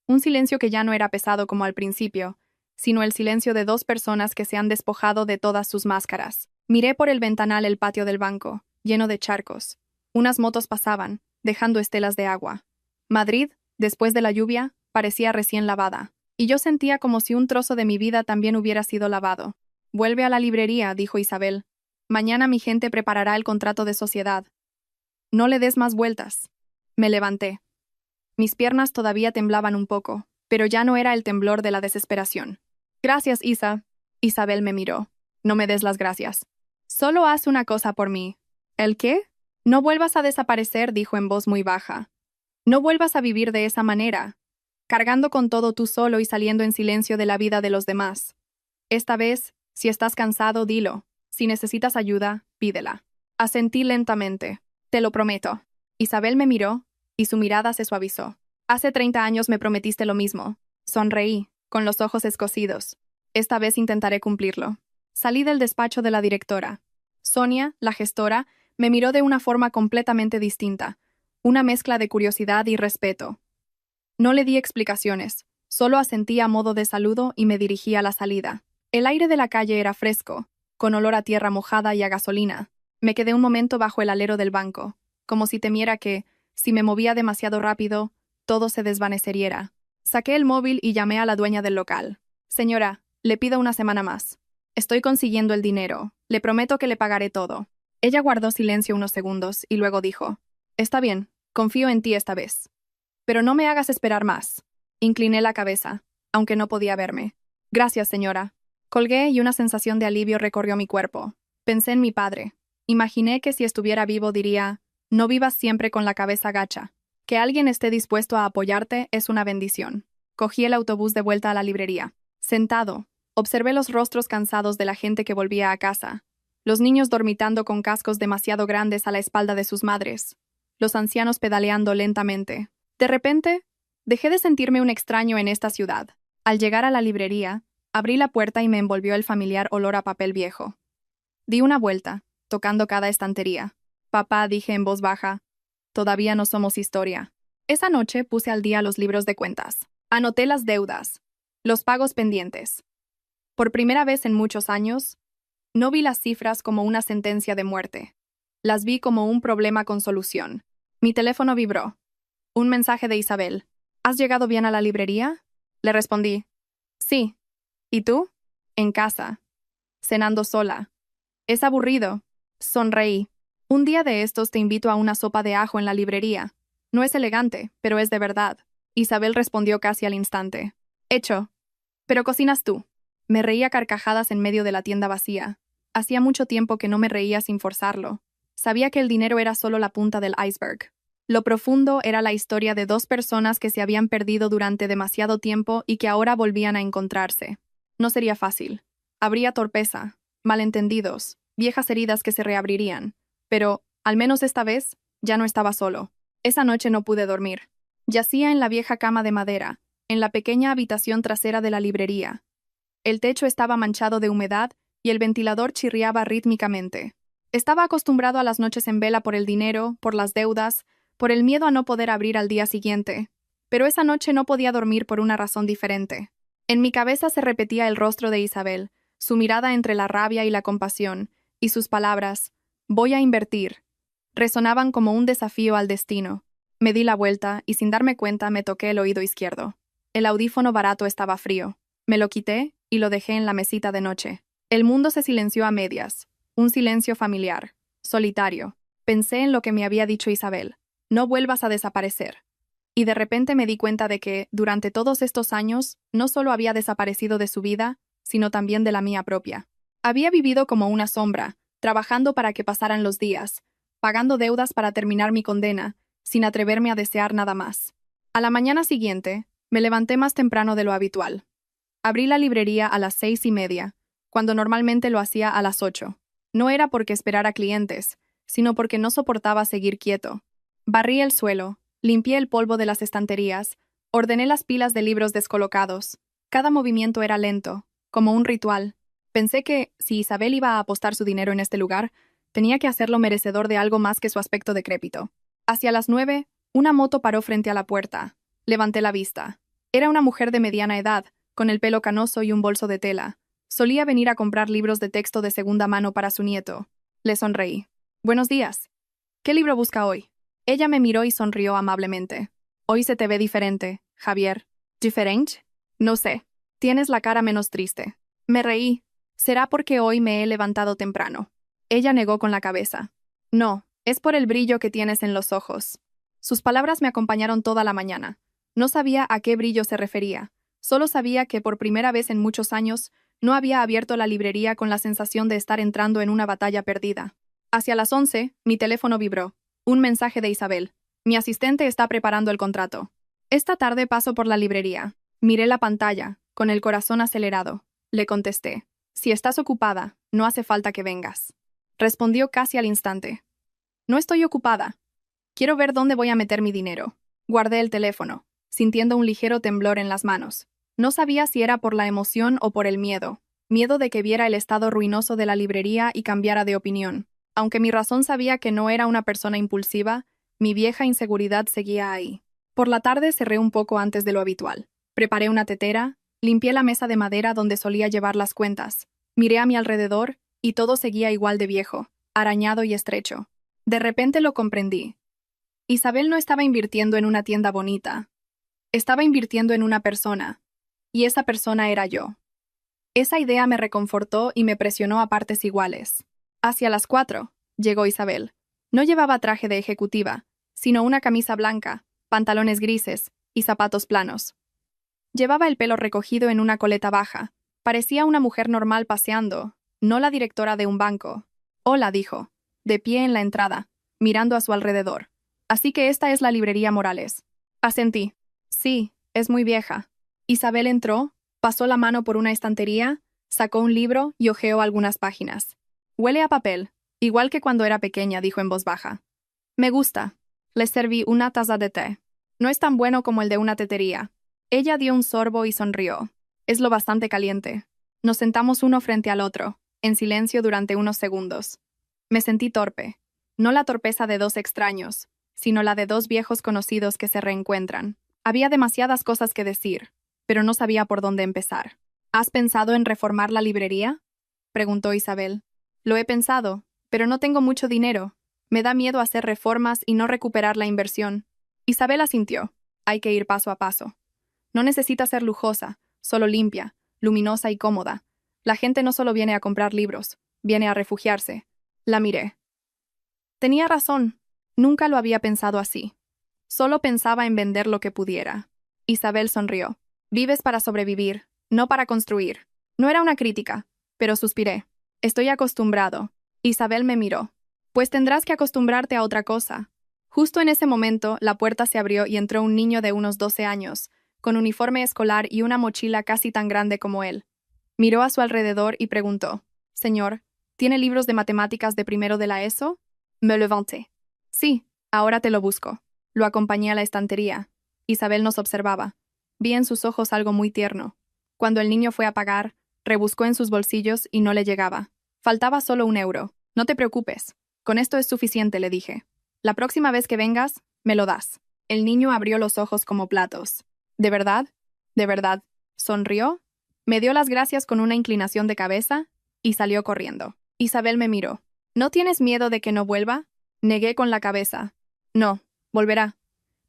Un silencio que ya no era pesado como al principio, sino el silencio de dos personas que se han despojado de todas sus máscaras. Miré por el ventanal el patio del banco, lleno de charcos. Unas motos pasaban, dejando estelas de agua. Madrid, después de la lluvia, parecía recién lavada, y yo sentía como si un trozo de mi vida también hubiera sido lavado. Vuelve a la librería, dijo Isabel. Mañana mi gente preparará el contrato de sociedad. No le des más vueltas. Me levanté. Mis piernas todavía temblaban un poco, pero ya no era el temblor de la desesperación. Gracias, Isa. Isabel me miró. No me des las gracias. Solo haz una cosa por mí. ¿El qué? No vuelvas a desaparecer, dijo en voz muy baja. No vuelvas a vivir de esa manera, cargando con todo tú solo y saliendo en silencio de la vida de los demás. Esta vez, si estás cansado, dilo. Si necesitas ayuda, pídela. Asentí lentamente. Te lo prometo. Isabel me miró, y su mirada se suavizó. Hace 30 años me prometiste lo mismo. Sonreí, con los ojos escocidos. Esta vez intentaré cumplirlo. Salí del despacho de la directora. Sonia, la gestora, me miró de una forma completamente distinta, una mezcla de curiosidad y respeto. No le di explicaciones, solo asentí a modo de saludo y me dirigí a la salida. El aire de la calle era fresco, con olor a tierra mojada y a gasolina. Me quedé un momento bajo el alero del banco, como si temiera que, si me movía demasiado rápido, todo se desvaneciera. Saqué el móvil y llamé a la dueña del local. Señora, le pido una semana más. Estoy consiguiendo el dinero. Le prometo que le pagaré todo. Ella guardó silencio unos segundos y luego dijo, Está bien, confío en ti esta vez. Pero no me hagas esperar más. Incliné la cabeza, aunque no podía verme. Gracias, señora. Colgué y una sensación de alivio recorrió mi cuerpo. Pensé en mi padre. Imaginé que si estuviera vivo diría, no vivas siempre con la cabeza gacha. Que alguien esté dispuesto a apoyarte es una bendición. Cogí el autobús de vuelta a la librería. Sentado, observé los rostros cansados de la gente que volvía a casa. Los niños dormitando con cascos demasiado grandes a la espalda de sus madres. Los ancianos pedaleando lentamente. De repente, dejé de sentirme un extraño en esta ciudad. Al llegar a la librería, abrí la puerta y me envolvió el familiar olor a papel viejo. Di una vuelta, tocando cada estantería. Papá, dije en voz baja, todavía no somos historia. Esa noche puse al día los libros de cuentas. Anoté las deudas, los pagos pendientes. Por primera vez en muchos años, no vi las cifras como una sentencia de muerte. Las vi como un problema con solución. Mi teléfono vibró. Un mensaje de Isabel. ¿Has llegado bien a la librería? Le respondí. Sí. ¿Y tú? En casa. Cenando sola. Es aburrido. Sonreí. Un día de estos te invito a una sopa de ajo en la librería. No es elegante, pero es de verdad. Isabel respondió casi al instante. Hecho. Pero cocinas tú. Me reía a carcajadas en medio de la tienda vacía. Hacía mucho tiempo que no me reía sin forzarlo. Sabía que el dinero era solo la punta del iceberg. Lo profundo era la historia de dos personas que se habían perdido durante demasiado tiempo y que ahora volvían a encontrarse. No sería fácil. Habría torpeza, malentendidos, viejas heridas que se reabrirían. Pero, al menos esta vez, ya no estaba solo. Esa noche no pude dormir. Yacía en la vieja cama de madera, en la pequeña habitación trasera de la librería. El techo estaba manchado de humedad y el ventilador chirriaba rítmicamente. Estaba acostumbrado a las noches en vela por el dinero, por las deudas, por el miedo a no poder abrir al día siguiente. Pero esa noche no podía dormir por una razón diferente. En mi cabeza se repetía el rostro de Isabel, su mirada entre la rabia y la compasión, y sus palabras, voy a invertir. Resonaban como un desafío al destino. Me di la vuelta y sin darme cuenta me toqué el oído izquierdo. El audífono barato estaba frío. Me lo quité y lo dejé en la mesita de noche. El mundo se silenció a medias. Un silencio familiar, solitario. Pensé en lo que me había dicho Isabel. No vuelvas a desaparecer. Y de repente me di cuenta de que, durante todos estos años, no solo había desaparecido de su vida, sino también de la mía propia. Había vivido como una sombra, trabajando para que pasaran los días, pagando deudas para terminar mi condena, sin atreverme a desear nada más. A la mañana siguiente, me levanté más temprano de lo habitual. Abrí la librería a las 6:30, cuando normalmente lo hacía a las 8. No era porque esperara clientes, sino porque no soportaba seguir quieto. Barrí el suelo, Limpié el polvo de las estanterías, ordené las pilas de libros descolocados. Cada movimiento era lento, como un ritual. Pensé que, si Isabel iba a apostar su dinero en este lugar, tenía que hacerlo merecedor de algo más que su aspecto decrépito. Hacia las 9, una moto paró frente a la puerta. Levanté la vista. Era una mujer de mediana edad, con el pelo canoso y un bolso de tela. Solía venir a comprar libros de texto de segunda mano para su nieto. Le sonreí. «Buenos días. ¿Qué libro busca hoy?» Ella me miró y sonrió amablemente. «Hoy se te ve diferente, Javier». «¿Diferente?» «No sé. Tienes la cara menos triste». Me reí. «Será porque hoy me he levantado temprano». Ella negó con la cabeza. «No, es por el brillo que tienes en los ojos». Sus palabras me acompañaron toda la mañana. No sabía a qué brillo se refería. Solo sabía que por primera vez en muchos años no había abierto la librería con la sensación de estar entrando en una batalla perdida. Hacia las 11, mi teléfono vibró. Un mensaje de Isabel. «Mi asistente está preparando el contrato. Esta tarde paso por la librería». Miré la pantalla, con el corazón acelerado. Le contesté. «Si estás ocupada, no hace falta que vengas». Respondió casi al instante. «No estoy ocupada. Quiero ver dónde voy a meter mi dinero». Guardé el teléfono, sintiendo un ligero temblor en las manos. No sabía si era por la emoción o por el miedo. Miedo de que viera el estado ruinoso de la librería y cambiara de opinión. Aunque mi razón sabía que no era una persona impulsiva, mi vieja inseguridad seguía ahí. Por la tarde cerré un poco antes de lo habitual. Preparé una tetera, limpié la mesa de madera donde solía llevar las cuentas. Miré a mi alrededor y todo seguía igual de viejo, arañado y estrecho. De repente lo comprendí. Isabel no estaba invirtiendo en una tienda bonita. Estaba invirtiendo en una persona. Y esa persona era yo. Esa idea me reconfortó y me presionó a partes iguales. Hacia las 4, llegó Isabel. No llevaba traje de ejecutiva, sino una camisa blanca, pantalones grises y zapatos planos. Llevaba el pelo recogido en una coleta baja. Parecía una mujer normal paseando, no la directora de un banco. «Hola», dijo, de pie en la entrada, mirando a su alrededor. «Así que esta es la librería Morales». Asentí. «Sí, es muy vieja». Isabel entró, pasó la mano por una estantería, sacó un libro y hojeó algunas páginas. «Huele a papel, igual que cuando era pequeña», dijo en voz baja. «Me gusta». Le serví una taza de té. «No es tan bueno como el de una tetería». Ella dio un sorbo y sonrió. «Es lo bastante caliente». Nos sentamos uno frente al otro, en silencio durante unos segundos. Me sentí torpe. No la torpeza de dos extraños, sino la de dos viejos conocidos que se reencuentran. Había demasiadas cosas que decir, pero no sabía por dónde empezar. «¿Has pensado en reformar la librería?», preguntó Isabel. «Lo he pensado, pero no tengo mucho dinero. Me da miedo hacer reformas y no recuperar la inversión». Isabel asintió. «Hay que ir paso a paso. No necesita ser lujosa, solo limpia, luminosa y cómoda. La gente no solo viene a comprar libros, viene a refugiarse». La miré. Tenía razón. Nunca lo había pensado así. Solo pensaba en vender lo que pudiera. Isabel sonrió. «Vives para sobrevivir, no para construir». No era una crítica, pero suspiré. «Estoy acostumbrado». Isabel me miró. «Pues tendrás que acostumbrarte a otra cosa». Justo en ese momento, la puerta se abrió y entró un niño de unos 12 años, con uniforme escolar y una mochila casi tan grande como él. Miró a su alrededor y preguntó: «Señor, ¿tiene libros de matemáticas de primero de la ESO?» Me levanté. «Sí, ahora te lo busco». Lo acompañé a la estantería. Isabel nos observaba. Vi en sus ojos algo muy tierno. Cuando el niño fue a pagar, rebuscó en sus bolsillos y no le llegaba. Faltaba solo 1 euro. «No te preocupes. Con esto es suficiente», le dije. «La próxima vez que vengas, me lo das». El niño abrió los ojos como platos. «¿De verdad? ¿De verdad?» Sonrió, me dio las gracias con una inclinación de cabeza y salió corriendo. Isabel me miró. «¿No tienes miedo de que no vuelva?» Negué con la cabeza. «No, volverá.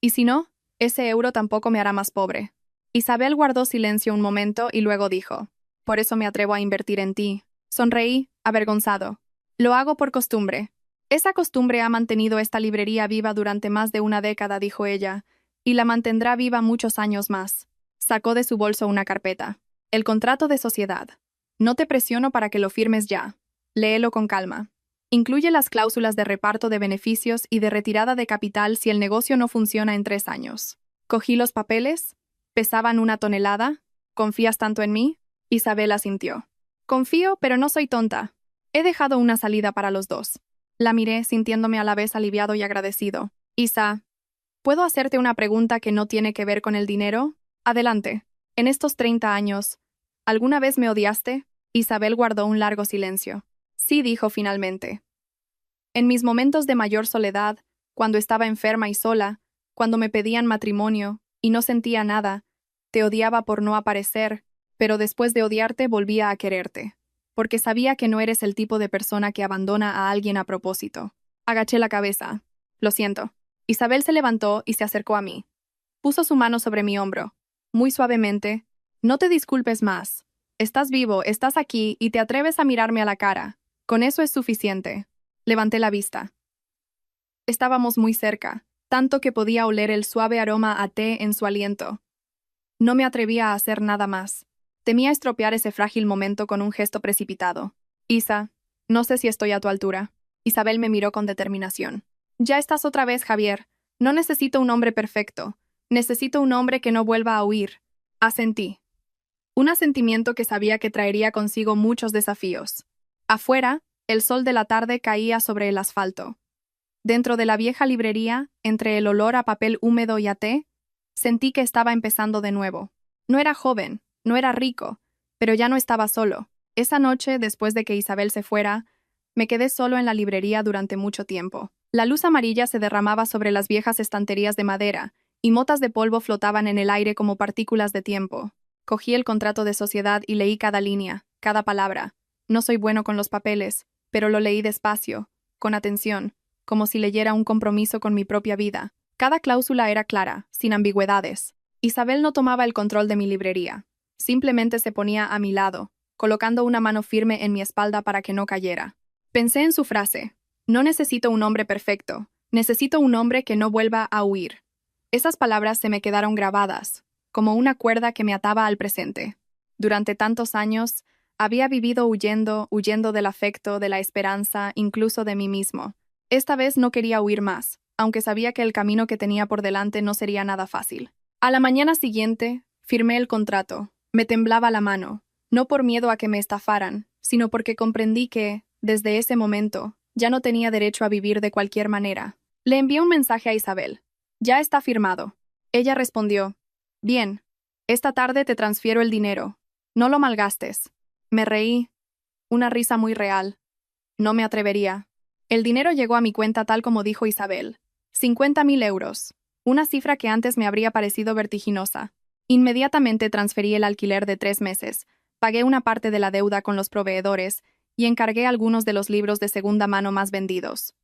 Y si no, ese euro tampoco me hará más pobre». Isabel guardó silencio un momento y luego dijo: «Por eso me atrevo a invertir en ti». Sonreí, avergonzado. «Lo hago por costumbre». «Esa costumbre ha mantenido esta librería viva durante más de una década», dijo ella, «y la mantendrá viva muchos años más». Sacó de su bolso una carpeta. «El contrato de sociedad. No te presiono para que lo firmes ya. Léelo con calma. Incluye las cláusulas de reparto de beneficios y de retirada de capital si el negocio no funciona en 3 años». Cogí los papeles. Pesaban 1 tonelada. «¿Confías tanto en mí?» Isabel asintió. «Confío, pero no soy tonta. He dejado una salida para los dos». La miré, sintiéndome a la vez aliviado y agradecido. «Isa, ¿Puedo hacerte una pregunta que no tiene que ver con el dinero? Adelante. En estos 30 años, ¿alguna vez me odiaste? Isabel guardó un largo silencio. Sí, dijo finalmente. En mis momentos de mayor soledad, cuando estaba enferma y sola, cuando me pedían matrimonio y no sentía nada, te odiaba por no aparecer, pero después de odiarte volvía a quererte, porque sabía que no eres el tipo de persona que abandona a alguien a propósito. Agaché la cabeza. Lo siento. Isabel se levantó y se acercó a mí. Puso su mano sobre mi hombro. Muy suavemente. No te disculpes más. Estás vivo, estás aquí y te atreves a mirarme a la cara. Con eso es suficiente. Levanté la vista. Estábamos muy cerca, tanto que podía oler el suave aroma a té en su aliento. No me atrevía a hacer nada más. Temía estropear ese frágil momento con un gesto precipitado. Isa, no sé si estoy a tu altura. Isabel me miró con determinación. Ya estás otra vez, Javier. No necesito un hombre perfecto. Necesito un hombre que no vuelva a huir. Asentí. Un asentimiento que sabía que traería consigo muchos desafíos. Afuera, el sol de la tarde caía sobre el asfalto. Dentro de la vieja librería, entre el olor a papel húmedo y a té, sentí que estaba empezando de nuevo. No era joven, no era rico, pero ya no estaba solo. Esa noche, después de que Isabel se fuera, me quedé solo en la librería durante mucho tiempo. La luz amarilla se derramaba sobre las viejas estanterías de madera, y motas de polvo flotaban en el aire como partículas de tiempo. Cogí el contrato de sociedad y leí cada línea, cada palabra. No soy bueno con los papeles, pero lo leí despacio, con atención, como si leyera un compromiso con mi propia vida. Cada cláusula era clara, sin ambigüedades. Isabel no tomaba el control de mi librería. Simplemente se ponía a mi lado, colocando una mano firme en mi espalda para que no cayera. Pensé en su frase: no necesito un hombre perfecto, necesito un hombre que no vuelva a huir. Esas palabras se me quedaron grabadas, como una cuerda que me ataba al presente. Durante tantos años, había vivido huyendo del afecto, de la esperanza, incluso de mí mismo. Esta vez no quería huir más, aunque sabía que el camino que tenía por delante no sería nada fácil. A la mañana siguiente, firmé el contrato. Me temblaba la mano, no por miedo a que me estafaran, sino porque comprendí que, desde ese momento, ya no tenía derecho a vivir de cualquier manera. Le envié un mensaje a Isabel. Ya está firmado. Ella respondió: bien, esta tarde te transfiero el dinero. No lo malgastes. Me reí. Una risa muy real. No me atrevería. El dinero llegó a mi cuenta tal como dijo Isabel. 50.000 euros. Una cifra que antes me habría parecido vertiginosa. Inmediatamente transferí el alquiler de 3 meses, pagué una parte de la deuda con los proveedores y encargué algunos de los libros de segunda mano más vendidos.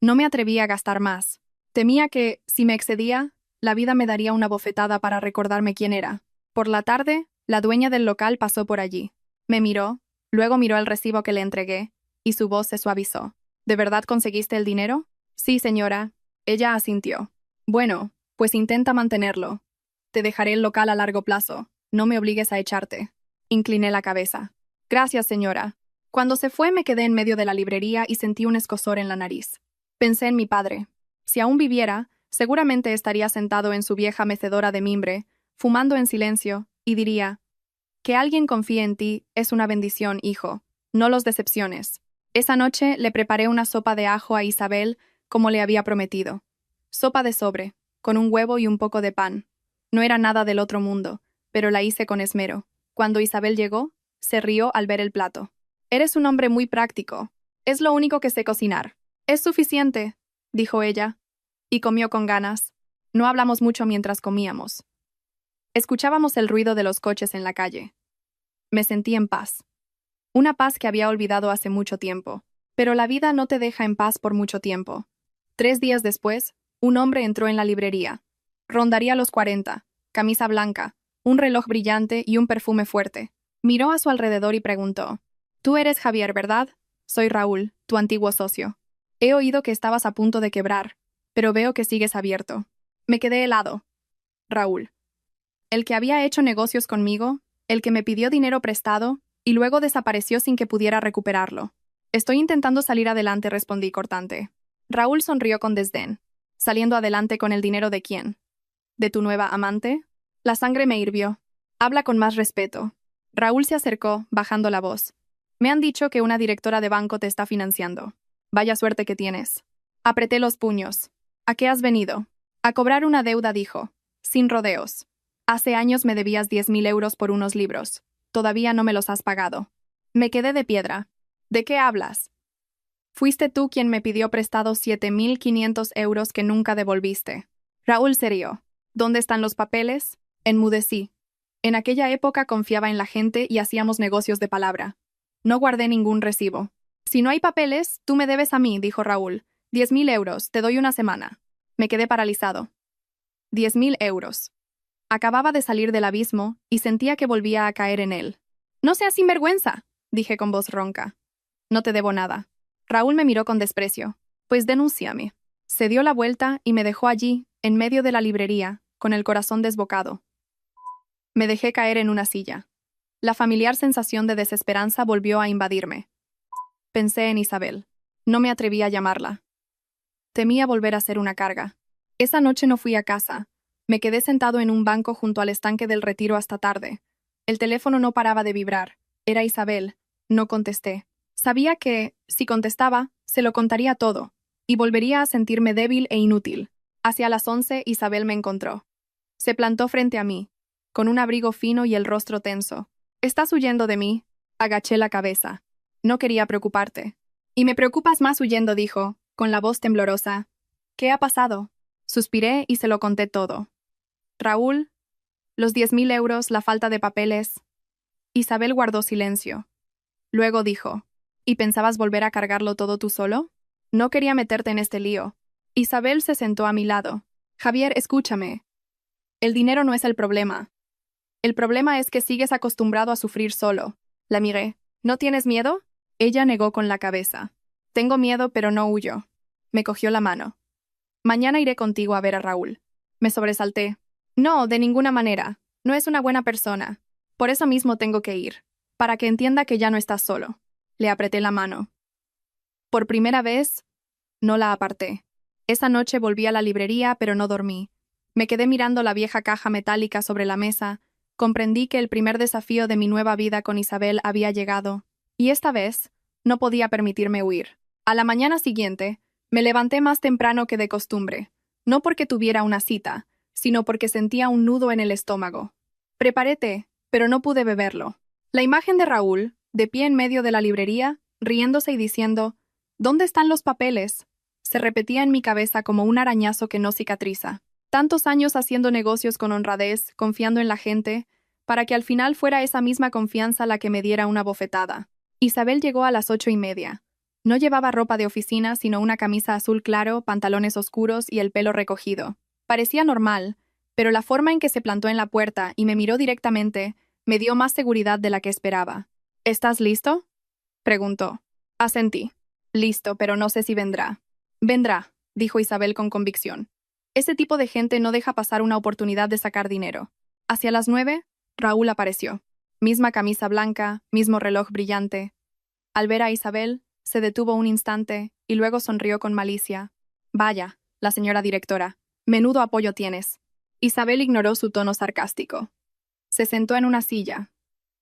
No me atreví a gastar más. Temía que, si me excedía, la vida me daría una bofetada para recordarme quién era. Por la tarde, la dueña del local pasó por allí. Me miró, luego miró el recibo que le entregué, y su voz se suavizó. ¿De verdad conseguiste el dinero? Sí, señora. Ella asintió. Bueno, pues intenta mantenerlo. Te dejaré el local a largo plazo. No me obligues a echarte. Incliné la cabeza. Gracias, señora. Cuando se fue me quedé en medio de la librería y sentí un escozor en la nariz. Pensé en mi padre. Si aún viviera, seguramente estaría sentado en su vieja mecedora de mimbre, fumando en silencio, y diría: que alguien confíe en ti es una bendición, hijo. No los decepciones. Esa noche le preparé una sopa de ajo a Isabel, como le había prometido. Sopa de sobre, con un huevo y un poco de pan. No era nada del otro mundo, pero la hice con esmero. Cuando Isabel llegó, se rió al ver el plato. Eres un hombre muy práctico. Es lo único que sé cocinar. Es suficiente, dijo ella, y comió con ganas. No hablamos mucho mientras comíamos. Escuchábamos el ruido de los coches en la calle. Me sentí en paz. Una paz que había olvidado hace mucho tiempo. Pero la vida no te deja en paz por mucho tiempo. 3 días después, un hombre entró en la librería. Rondaría los 40, camisa blanca, un reloj brillante y un perfume fuerte. Miró a su alrededor y preguntó: «Tú eres Javier, ¿verdad? Soy Raúl, tu antiguo socio. He oído que estabas a punto de quebrar, pero veo que sigues abierto». Me quedé helado. Raúl. El que había hecho negocios conmigo, el que me pidió dinero prestado y luego desapareció sin que pudiera recuperarlo. Estoy intentando salir adelante, respondí cortante. Raúl sonrió con desdén. ¿Saliendo adelante con el dinero de quién? ¿De tu nueva amante? La sangre me hirvió. Habla con más respeto. Raúl se acercó, bajando la voz. Me han dicho que una directora de banco te está financiando. Vaya suerte que tienes. Apreté los puños. ¿A qué has venido? A cobrar una deuda, dijo. Sin rodeos. Hace años me debías 10.000 euros por unos libros. Todavía no me los has pagado. Me quedé de piedra. ¿De qué hablas? Fuiste tú quien me pidió prestado 7.500 euros que nunca devolviste. Raúl se rió. ¿Dónde están los papeles? Enmudecí. En aquella época confiaba en la gente y hacíamos negocios de palabra. No guardé ningún recibo. Si no hay papeles, tú me debes a mí, dijo Raúl. 10.000 euros, te doy una semana. Me quedé paralizado. 10.000 euros. Acababa de salir del abismo y sentía que volvía a caer en él. No seas sinvergüenza, dije con voz ronca. No te debo nada. Raúl me miró con desprecio. Pues denúnciame. Se dio la vuelta y me dejó allí, en medio de la librería, con el corazón desbocado. Me dejé caer en una silla. La familiar sensación de desesperanza volvió a invadirme. Pensé en Isabel. No me atreví a llamarla. Temía volver a ser una carga. Esa noche no fui a casa. Me quedé sentado en un banco junto al estanque del Retiro hasta tarde. El teléfono no paraba de vibrar. Era Isabel. No contesté. Sabía que, si contestaba, se lo contaría todo, y volvería a sentirme débil e inútil. Hacia las 11, Isabel me encontró. Se plantó frente a mí, con un abrigo fino y el rostro tenso. ¿Estás huyendo de mí? Agaché la cabeza. No quería preocuparte. Y me preocupas más huyendo, dijo, con la voz temblorosa. ¿Qué ha pasado? Suspiré y se lo conté todo. Raúl, los 10.000 euros, la falta de papeles. Isabel guardó silencio. Luego dijo, ¿y pensabas volver a cargarlo todo tú solo? No quería meterte en este lío. Isabel se sentó a mi lado. Javier, escúchame. El dinero no es el problema. El problema es que sigues acostumbrado a sufrir solo. La miré. ¿No tienes miedo? Ella negó con la cabeza. Tengo miedo, pero no huyo. Me cogió la mano. Mañana iré contigo a ver a Raúl. Me sobresalté. No, de ninguna manera. No es una buena persona. Por eso mismo tengo que ir. Para que entienda que ya no estás solo. Le apreté la mano. Por primera vez, no la aparté. Esa noche volví a la librería, pero no dormí. Me quedé mirando la vieja caja metálica sobre la mesa. Comprendí que el primer desafío de mi nueva vida con Isabel había llegado, y esta vez no podía permitirme huir. A la mañana siguiente, me levanté más temprano que de costumbre, no porque tuviera una cita, sino porque sentía un nudo en el estómago. Preparé té, pero no pude beberlo. La imagen de Raúl, de pie en medio de la librería, riéndose y diciendo, ¿dónde están los papeles?, se repetía en mi cabeza como un arañazo que no cicatriza. Tantos años haciendo negocios con honradez, confiando en la gente, para que al final fuera esa misma confianza la que me diera una bofetada. Isabel llegó a las 8:30. No llevaba ropa de oficina, sino una camisa azul claro, pantalones oscuros y el pelo recogido. Parecía normal, pero la forma en que se plantó en la puerta y me miró directamente me dio más seguridad de la que esperaba. ¿Estás listo?, preguntó. Asentí. Listo, pero no sé si vendrá. Vendrá, dijo Isabel con convicción. Ese tipo de gente no deja pasar una oportunidad de sacar dinero. Hacia las 9, Raúl apareció. Misma camisa blanca, mismo reloj brillante. Al ver a Isabel, se detuvo un instante y luego sonrió con malicia. Vaya, la señora directora, menudo apoyo tienes. Isabel ignoró su tono sarcástico. Se sentó en una silla,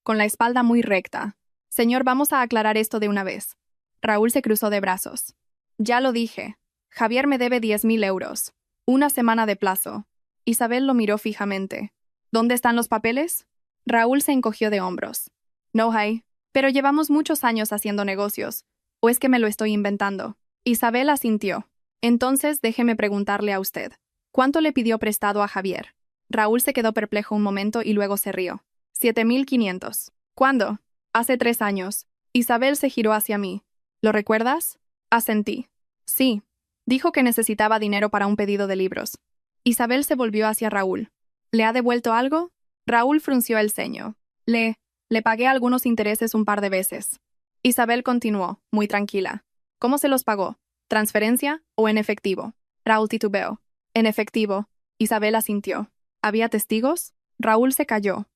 con la espalda muy recta. Señor, vamos a aclarar esto de una vez. Raúl se cruzó de brazos. Ya lo dije. Javier me debe 10.000 euros. Una semana de plazo. Isabel lo miró fijamente. ¿Dónde están los papeles? Raúl se encogió de hombros. No hay, pero llevamos muchos años haciendo negocios. ¿O es que me lo estoy inventando? Isabel asintió. Entonces déjeme preguntarle a usted. ¿Cuánto le pidió prestado a Javier? Raúl se quedó perplejo un momento y luego se rió. 7.500. ¿Cuándo? Hace 3 años. Isabel se giró hacia mí. ¿Lo recuerdas? Asentí. Sí. Dijo que necesitaba dinero para un pedido de libros. Isabel se volvió hacia Raúl. ¿Le ha devuelto algo? Raúl frunció el ceño. Le pagué algunos intereses un par de veces. Isabel continuó, muy tranquila. ¿Cómo se los pagó? ¿Transferencia o en efectivo? Raúl titubeó. En efectivo. Isabel asintió. ¿Había testigos? Raúl se calló.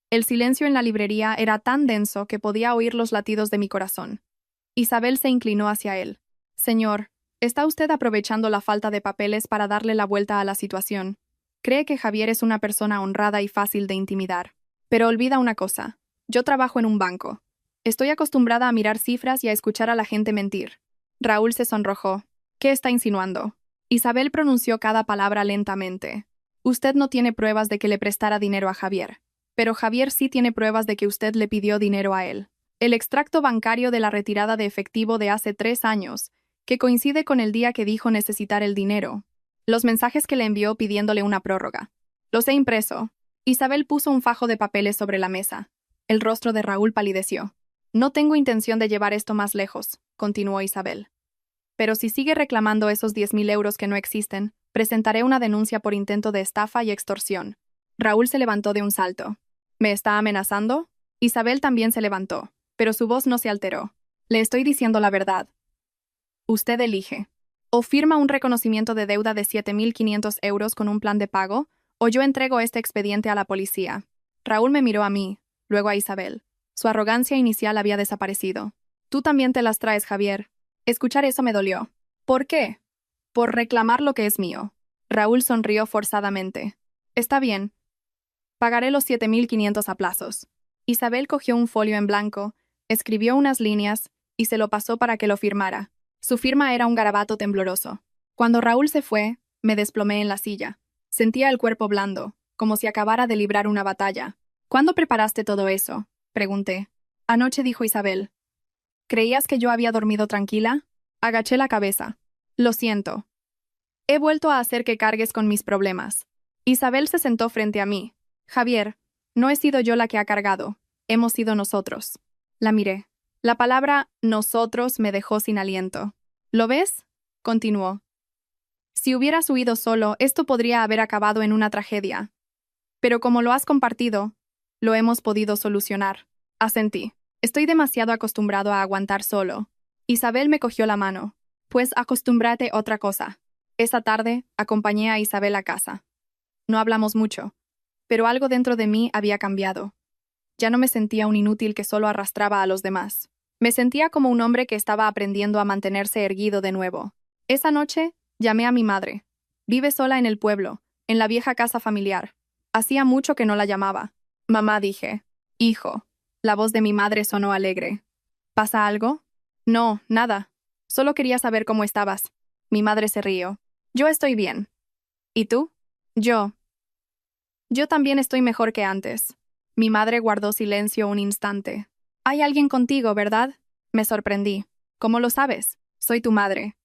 El silencio en la librería era tan denso que podía oír los latidos de mi corazón. Isabel se inclinó hacia él. Señor, ¿está usted aprovechando la falta de papeles para darle la vuelta a la situación? Cree que Javier es una persona honrada y fácil de intimidar. Pero olvida una cosa. Yo trabajo en un banco. Estoy acostumbrada a mirar cifras y a escuchar a la gente mentir. Raúl se sonrojó. ¿Qué está insinuando? Isabel pronunció cada palabra lentamente. Usted no tiene pruebas de que le prestara dinero a Javier, pero Javier sí tiene pruebas de que usted le pidió dinero a él. El extracto bancario de la retirada de efectivo de hace 3 años, que coincide con el día que dijo necesitar el dinero. Los mensajes que le envió pidiéndole una prórroga. Los he impreso. Isabel puso un fajo de papeles sobre la mesa. El rostro de Raúl palideció. No tengo intención de llevar esto más lejos, continuó Isabel. Pero si sigue reclamando esos 10.000 euros que no existen, presentaré una denuncia por intento de estafa y extorsión. Raúl se levantó de un salto. ¿Me está amenazando? Isabel también se levantó, pero su voz no se alteró. Le estoy diciendo la verdad. Usted elige. O firma un reconocimiento de deuda de 7.500 euros con un plan de pago, o yo entrego este expediente a la policía. Raúl me miró a mí, luego a Isabel. Su arrogancia inicial había desaparecido. Tú también te las traes, Javier. Escuchar eso me dolió. ¿Por qué? Por reclamar lo que es mío. Raúl sonrió forzadamente. Está bien. Pagaré los 7.500 a plazos. Isabel cogió un folio en blanco, escribió unas líneas y se lo pasó para que lo firmara. Su firma era un garabato tembloroso. Cuando Raúl se fue, me desplomé en la silla. Sentía el cuerpo blando, como si acabara de librar una batalla. ¿Cuándo preparaste todo eso? Pregunté. Anoche, dijo Isabel. ¿Creías que yo había dormido tranquila? Agaché la cabeza. Lo siento. He vuelto a hacer que cargues con mis problemas. Isabel se sentó frente a mí. Javier, no he sido yo la que ha cargado. Hemos sido nosotros. La miré. La palabra nosotros me dejó sin aliento. ¿Lo ves? Continuó. Si hubieras huido solo, esto podría haber acabado en una tragedia. Pero como lo has compartido, lo hemos podido solucionar. Asentí. Estoy demasiado acostumbrado a aguantar solo. Isabel me cogió la mano. Pues acostúmbrate otra cosa. Esa tarde, acompañé a Isabel a casa. No hablamos mucho, pero algo dentro de mí había cambiado. Ya no me sentía un inútil que solo arrastraba a los demás. Me sentía como un hombre que estaba aprendiendo a mantenerse erguido de nuevo. Esa noche, llamé a mi madre. Vive sola en el pueblo, en la vieja casa familiar. Hacía mucho que no la llamaba. Mamá, dije. Hijo. La voz de mi madre sonó alegre. ¿Pasa algo? No, nada. Solo quería saber cómo estabas. Mi madre se rió. Yo estoy bien. ¿Y tú? Yo. Yo también estoy mejor que antes. Mi madre guardó silencio un instante. Hay alguien contigo, ¿verdad? Me sorprendí. ¿Cómo lo sabes? Soy tu madre.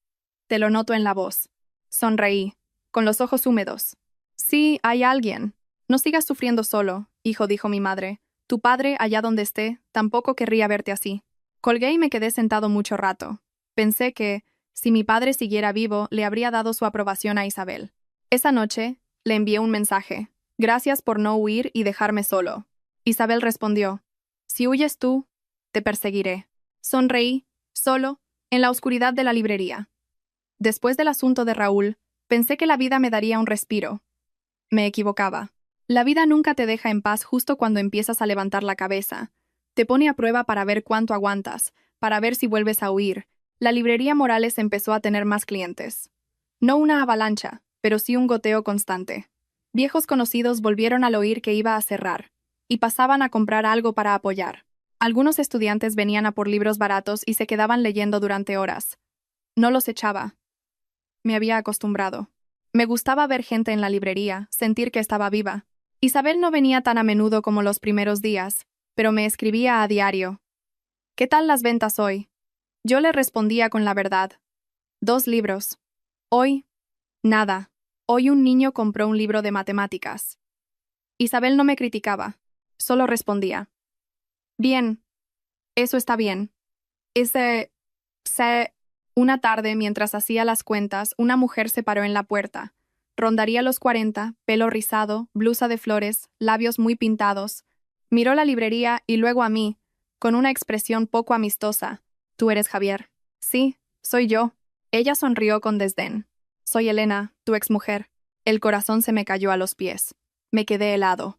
Te lo noto en la voz. Sonreí, con los ojos húmedos. Sí, hay alguien. No sigas sufriendo solo, hijo, dijo mi madre. Tu padre, allá donde esté, tampoco querría verte así. Colgué y me quedé sentado mucho rato. Pensé que, si mi padre siguiera vivo, le habría dado su aprobación a Isabel. Esa noche, le envié un mensaje. Gracias por no huir y dejarme solo. Isabel respondió. Si huyes tú, te perseguiré. Sonreí, solo, en la oscuridad de la librería. Después del asunto de Raúl, pensé que la vida me daría un respiro. Me equivocaba. La vida nunca te deja en paz justo cuando empiezas a levantar la cabeza. Te pone a prueba para ver cuánto aguantas, para ver si vuelves a huir. La librería Morales empezó a tener más clientes. No una avalancha, pero sí un goteo constante. Viejos conocidos volvieron al oír que iba a cerrar, y pasaban a comprar algo para apoyar. Algunos estudiantes venían a por libros baratos y se quedaban leyendo durante horas. No los echaba. Me había acostumbrado. Me gustaba ver gente en la librería, sentir que estaba viva. Isabel no venía tan a menudo como los primeros días, pero me escribía a diario. ¿Qué tal las ventas hoy? Yo le respondía con la verdad. 2 libros. Hoy, nada. Hoy un niño compró un libro de matemáticas. Isabel no me criticaba, solo respondía. Bien. Eso está bien. Una tarde, mientras hacía las cuentas, una mujer se paró en la puerta. Rondaría los 40, pelo rizado, blusa de flores, labios muy pintados. Miró la librería y luego a mí, con una expresión poco amistosa. ¿Tú eres Javier? Sí, soy yo. Ella sonrió con desdén. Soy Elena, tu exmujer. El corazón se me cayó a los pies. Me quedé helado.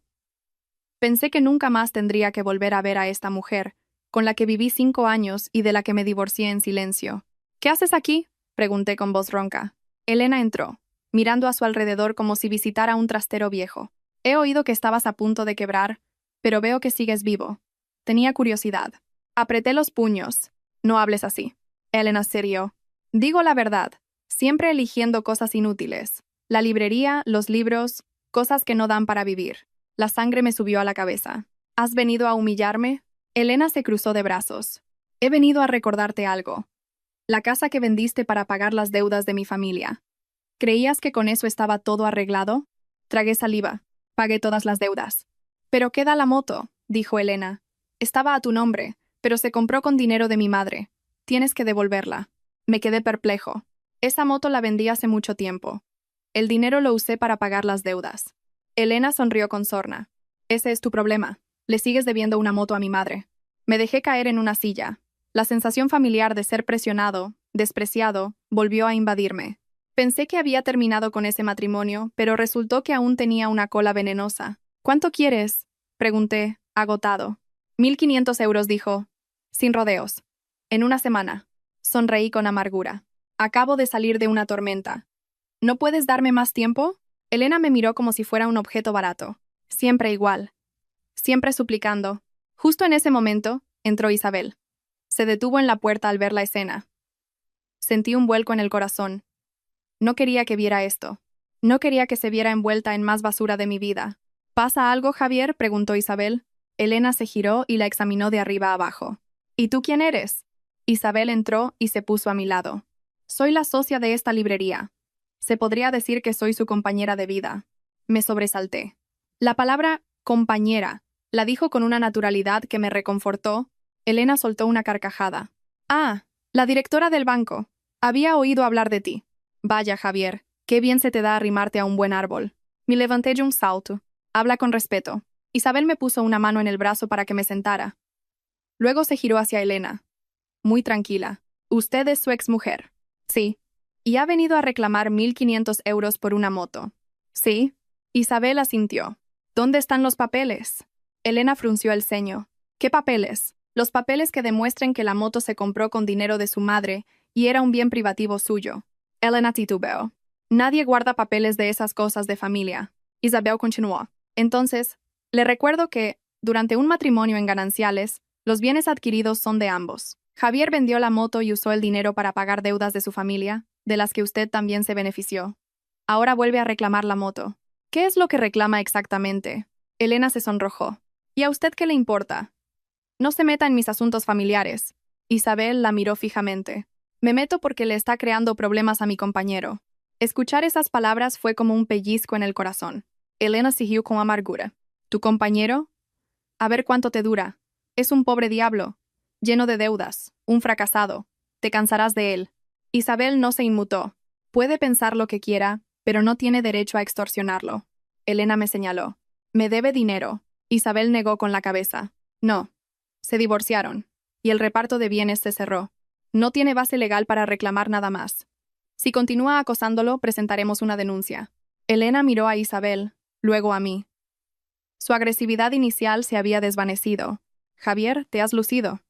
Pensé que nunca más tendría que volver a ver a esta mujer, con la que viví 5 años y de la que me divorcié en silencio. ¿Qué haces aquí? Pregunté con voz ronca. Elena entró, mirando a su alrededor como si visitara un trastero viejo. He oído que estabas a punto de quebrar, pero veo que sigues vivo. Tenía curiosidad. Apreté los puños. No hables así. Elena se rió. Digo la verdad. Siempre eligiendo cosas inútiles. La librería, los libros, cosas que no dan para vivir. La sangre me subió a la cabeza. ¿Has venido a humillarme? Elena se cruzó de brazos. He venido a recordarte algo. La casa que vendiste para pagar las deudas de mi familia. ¿Creías que con eso estaba todo arreglado? Tragué saliva. Pagué todas las deudas. Pero queda la moto, dijo Elena. Estaba a tu nombre, pero se compró con dinero de mi madre. Tienes que devolverla. Me quedé perplejo. Esa moto la vendí hace mucho tiempo. El dinero lo usé para pagar las deudas. Elena sonrió con sorna. Ese es tu problema. Le sigues debiendo una moto a mi madre. Me dejé caer en una silla. La sensación familiar de ser presionado, despreciado, volvió a invadirme. Pensé que había terminado con ese matrimonio, pero resultó que aún tenía una cola venenosa. ¿Cuánto quieres? Pregunté, agotado. 1.500 euros, dijo. Sin rodeos. En una semana. Sonreí con amargura. Acabo de salir de una tormenta. ¿No puedes darme más tiempo? Elena me miró como si fuera un objeto barato. Siempre igual. Siempre suplicando. Justo en ese momento, entró Isabel. Se detuvo en la puerta al ver la escena. Sentí un vuelco en el corazón. No quería que viera esto. No quería que se viera envuelta en más basura de mi vida. ¿Pasa algo, Javier?, preguntó Isabel. Elena se giró y la examinó de arriba a abajo. ¿Y tú quién eres? Isabel entró y se puso a mi lado. Soy la socia de esta librería. Se podría decir que soy su compañera de vida. Me sobresalté. La palabra compañera la dijo con una naturalidad que me reconfortó. Elena soltó una carcajada. Ah, la directora del banco. Había oído hablar de ti. Vaya, Javier, qué bien se te da arrimarte a un buen árbol. Me levanté de un salto. Habla con respeto. Isabel me puso una mano en el brazo para que me sentara. Luego se giró hacia Elena. Muy tranquila. Usted es su exmujer. Sí. ¿Y ha venido a reclamar 1.500 euros por una moto? Sí. Isabel asintió. ¿Dónde están los papeles? Elena frunció el ceño. ¿Qué papeles? Los papeles que demuestren que la moto se compró con dinero de su madre y era un bien privativo suyo. Elena titubeó. Nadie guarda papeles de esas cosas de familia. Isabel continuó. Entonces, le recuerdo que, durante un matrimonio en gananciales, los bienes adquiridos son de ambos. Javier vendió la moto y usó el dinero para pagar deudas de su familia, de las que usted también se benefició. Ahora vuelve a reclamar la moto. ¿Qué es lo que reclama exactamente? Elena se sonrojó. ¿Y a usted qué le importa? No se meta en mis asuntos familiares. Isabel la miró fijamente. Me meto porque le está creando problemas a mi compañero. Escuchar esas palabras fue como un pellizco en el corazón. Elena siguió con amargura. ¿Tu compañero? A ver cuánto te dura. Es un pobre diablo, lleno de deudas, un fracasado. Te cansarás de él. Isabel no se inmutó. Puede pensar lo que quiera, pero no tiene derecho a extorsionarlo. Elena me señaló. Me debe dinero. Isabel negó con la cabeza. No. Se divorciaron, y el reparto de bienes se cerró. No tiene base legal para reclamar nada más. Si continúa acosándolo, presentaremos una denuncia. Elena miró a Isabel, luego a mí. Su agresividad inicial se había desvanecido. Javier, te has lucido.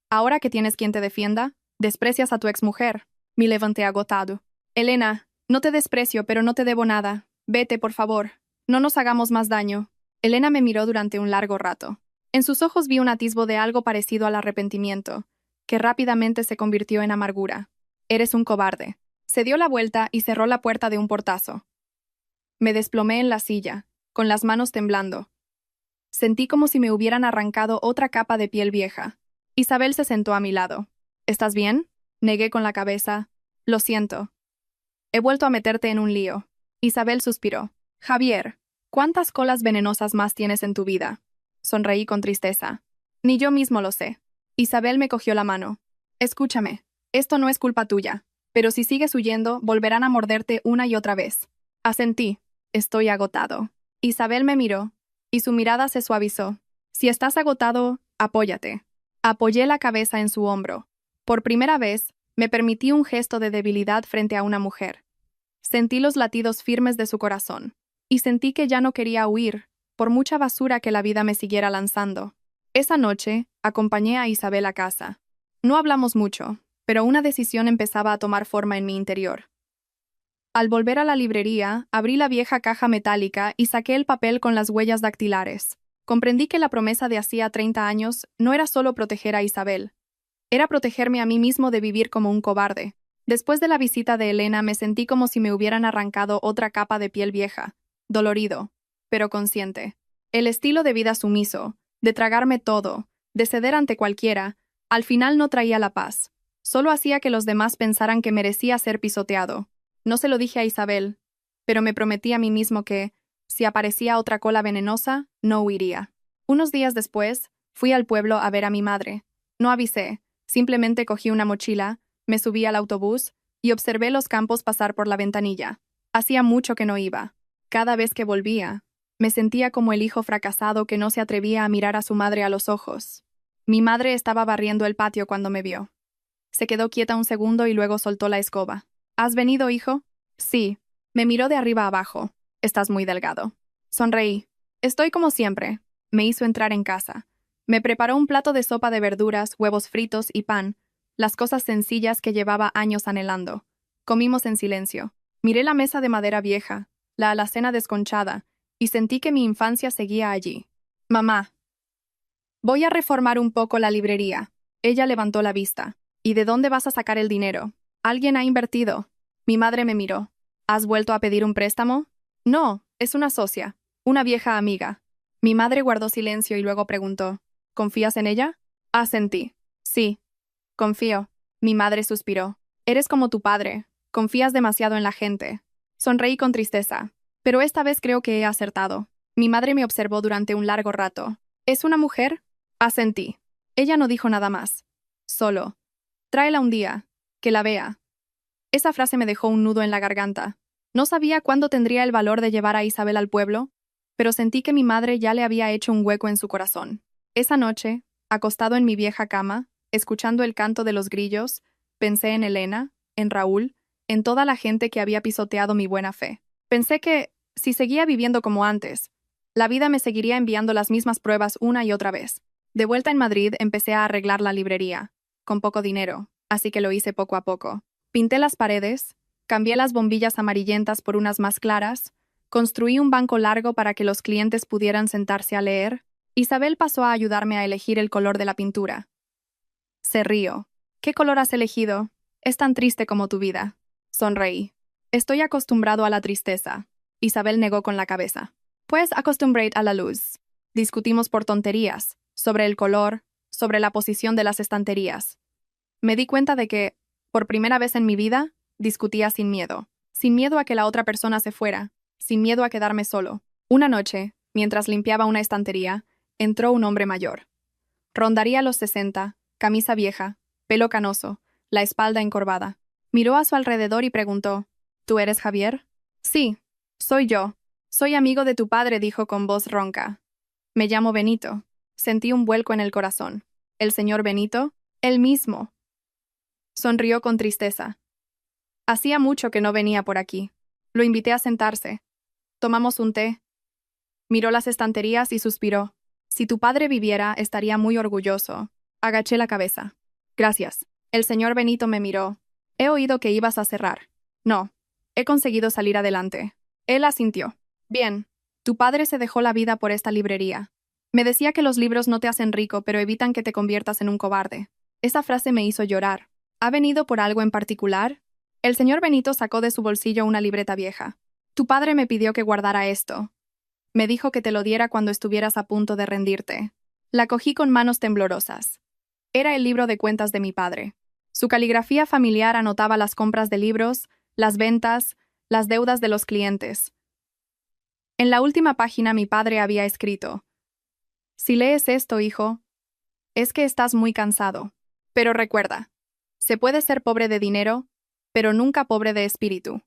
Ahora que tienes quien te defienda, desprecias a tu exmujer. Me levanté agotado. Elena, no te desprecio, pero no te debo nada. Vete, por favor. No nos hagamos más daño. Elena me miró durante un largo rato. En sus ojos vi un atisbo de algo parecido al arrepentimiento, que rápidamente se convirtió en amargura. Eres un cobarde. Se dio la vuelta y cerró la puerta de un portazo. Me desplomé en la silla, con las manos temblando. Sentí como si me hubieran arrancado otra capa de piel vieja. Isabel se sentó a mi lado. ¿Estás bien? Negué con la cabeza. Lo siento. He vuelto a meterte en un lío. Isabel suspiró. Javier, ¿cuántas colas venenosas más tienes en tu vida? Sonreí con tristeza. Ni yo mismo lo sé. Isabel me cogió la mano. Escúchame, esto no es culpa tuya, pero si sigues huyendo, volverán a morderte una y otra vez. Asentí. Estoy agotado. Isabel me miró, y su mirada se suavizó. Si estás agotado, apóyate. Apoyé la cabeza en su hombro. Por primera vez, me permití un gesto de debilidad frente a una mujer. Sentí los latidos firmes de su corazón, y sentí que ya no quería huir, por mucha basura que la vida me siguiera lanzando. Esa noche, acompañé a Isabel a casa. No hablamos mucho, pero una decisión empezaba a tomar forma en mi interior. Al volver a la librería, abrí la vieja caja metálica y saqué el papel con las huellas dactilares. Comprendí que la promesa de hacía 30 años no era solo proteger a Isabel. Era protegerme a mí mismo de vivir como un cobarde. Después de la visita de Elena me sentí como si me hubieran arrancado otra capa de piel vieja, dolorido, pero consciente. El estilo de vida sumiso, de tragarme todo, de ceder ante cualquiera, al final no traía la paz. Solo hacía que los demás pensaran que merecía ser pisoteado. No se lo dije a Isabel, pero me prometí a mí mismo que, si aparecía otra cola venenosa, no huiría. Unos días después, fui al pueblo a ver a mi madre. No avisé, simplemente cogí una mochila, me subí al autobús y observé los campos pasar por la ventanilla. Hacía mucho que no iba. Cada vez que volvía, me sentía como el hijo fracasado que no se atrevía a mirar a su madre a los ojos. Mi madre estaba barriendo el patio cuando me vio. Se quedó quieta un segundo y luego soltó la escoba. ¿Has venido, hijo? Sí. Me miró de arriba abajo. Estás muy delgado. Sonreí. Estoy como siempre. Me hizo entrar en casa. Me preparó un plato de sopa de verduras, huevos fritos y pan, las cosas sencillas que llevaba años anhelando. Comimos en silencio. Miré la mesa de madera vieja, la alacena desconchada, y sentí que mi infancia seguía allí. Mamá. Voy a reformar un poco la librería. Ella levantó la vista. ¿Y de dónde vas a sacar el dinero? Alguien ha invertido. Mi madre me miró. ¿Has vuelto a pedir un préstamo? No, es una socia, una vieja amiga. Mi madre guardó silencio y luego preguntó, ¿confías en ella? Asentí. Sí, confío. Mi madre suspiró. Eres como tu padre. Confías demasiado en la gente. Sonreí con tristeza. Pero esta vez creo que he acertado. Mi madre me observó durante un largo rato. ¿Es una mujer? Asentí. Ella no dijo nada más. Solo. Tráela un día. Que la vea. Esa frase me dejó un nudo en la garganta. No sabía cuándo tendría el valor de llevar a Isabel al pueblo, pero sentí que mi madre ya le había hecho un hueco en su corazón. Esa noche, acostado en mi vieja cama, escuchando el canto de los grillos, pensé en Elena, en Raúl, en toda la gente que había pisoteado mi buena fe. Pensé que, si seguía viviendo como antes, la vida me seguiría enviando las mismas pruebas una y otra vez. De vuelta en Madrid, empecé a arreglar la librería, con poco dinero, así que lo hice poco a poco. Pinté las paredes, cambié las bombillas amarillentas por unas más claras, construí un banco largo para que los clientes pudieran sentarse a leer. Isabel pasó a ayudarme a elegir el color de la pintura. Se rió. ¿Qué color has elegido? Es tan triste como tu vida. Sonreí. Estoy acostumbrado a la tristeza. Isabel negó con la cabeza. Pues acostumbrad a la luz. Discutimos por tonterías, sobre el color, sobre la posición de las estanterías. Me di cuenta de que, por primera vez en mi vida, discutía sin miedo a que la otra persona se fuera, sin miedo a quedarme solo. Una noche, mientras limpiaba una estantería, entró un hombre mayor. Rondaría los 60, camisa vieja, pelo canoso, la espalda encorvada. Miró a su alrededor y preguntó, ¿Tú eres Javier? Sí, soy yo. Soy amigo de tu padre, dijo con voz ronca. Me llamo Benito. Sentí un vuelco en el corazón. ¿El señor Benito? Él mismo. Sonrió con tristeza. Hacía mucho que no venía por aquí. Lo invité a sentarse. Tomamos un té. Miró las estanterías y suspiró. Si tu padre viviera, estaría muy orgulloso. Agaché la cabeza. Gracias. El señor Benito me miró. He oído que ibas a cerrar. No. He conseguido salir adelante. Él asintió. Bien. Tu padre se dejó la vida por esta librería. Me decía que los libros no te hacen rico, pero evitan que te conviertas en un cobarde. Esa frase me hizo llorar. ¿Ha venido por algo en particular? El señor Benito sacó de su bolsillo una libreta vieja. Tu padre me pidió que guardara esto. Me dijo que te lo diera cuando estuvieras a punto de rendirte. La cogí con manos temblorosas. Era el libro de cuentas de mi padre. Su caligrafía familiar anotaba las compras de libros, las ventas, las deudas de los clientes. En la última página mi padre había escrito: Si lees esto, hijo, es que estás muy cansado. Pero recuerda, se puede ser pobre de dinero, pero nunca pobre de espíritu.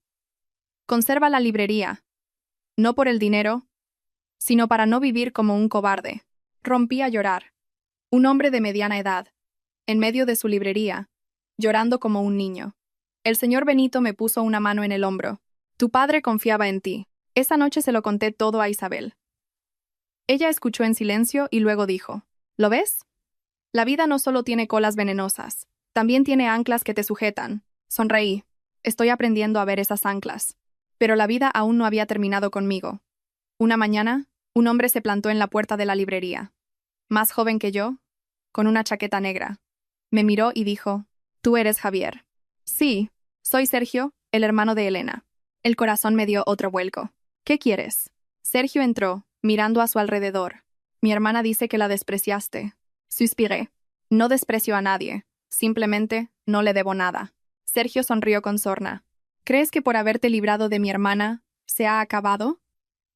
Conserva la librería, no por el dinero, sino para no vivir como un cobarde. Rompí a llorar. Un hombre de mediana edad, en medio de su librería, llorando como un niño. El señor Benito me puso una mano en el hombro. Tu padre confiaba en ti. Esa noche se lo conté todo a Isabel. Ella escuchó en silencio y luego dijo: ¿Lo ves? La vida no solo tiene colas venenosas, también tiene anclas que te sujetan. Sonreí. Estoy aprendiendo a ver esas anclas. Pero la vida aún no había terminado conmigo. Una mañana, un hombre se plantó en la puerta de la librería. Más joven que yo, con una chaqueta negra. Me miró y dijo: ¿Tú eres Javier? Sí. Soy Sergio, el hermano de Elena. El corazón me dio otro vuelco. ¿Qué quieres? Sergio entró, mirando a su alrededor. Mi hermana dice que la despreciaste. Suspiré. No desprecio a nadie. Simplemente, no le debo nada. Sergio sonrió con sorna. ¿Crees que por haberte librado de mi hermana, se ha acabado?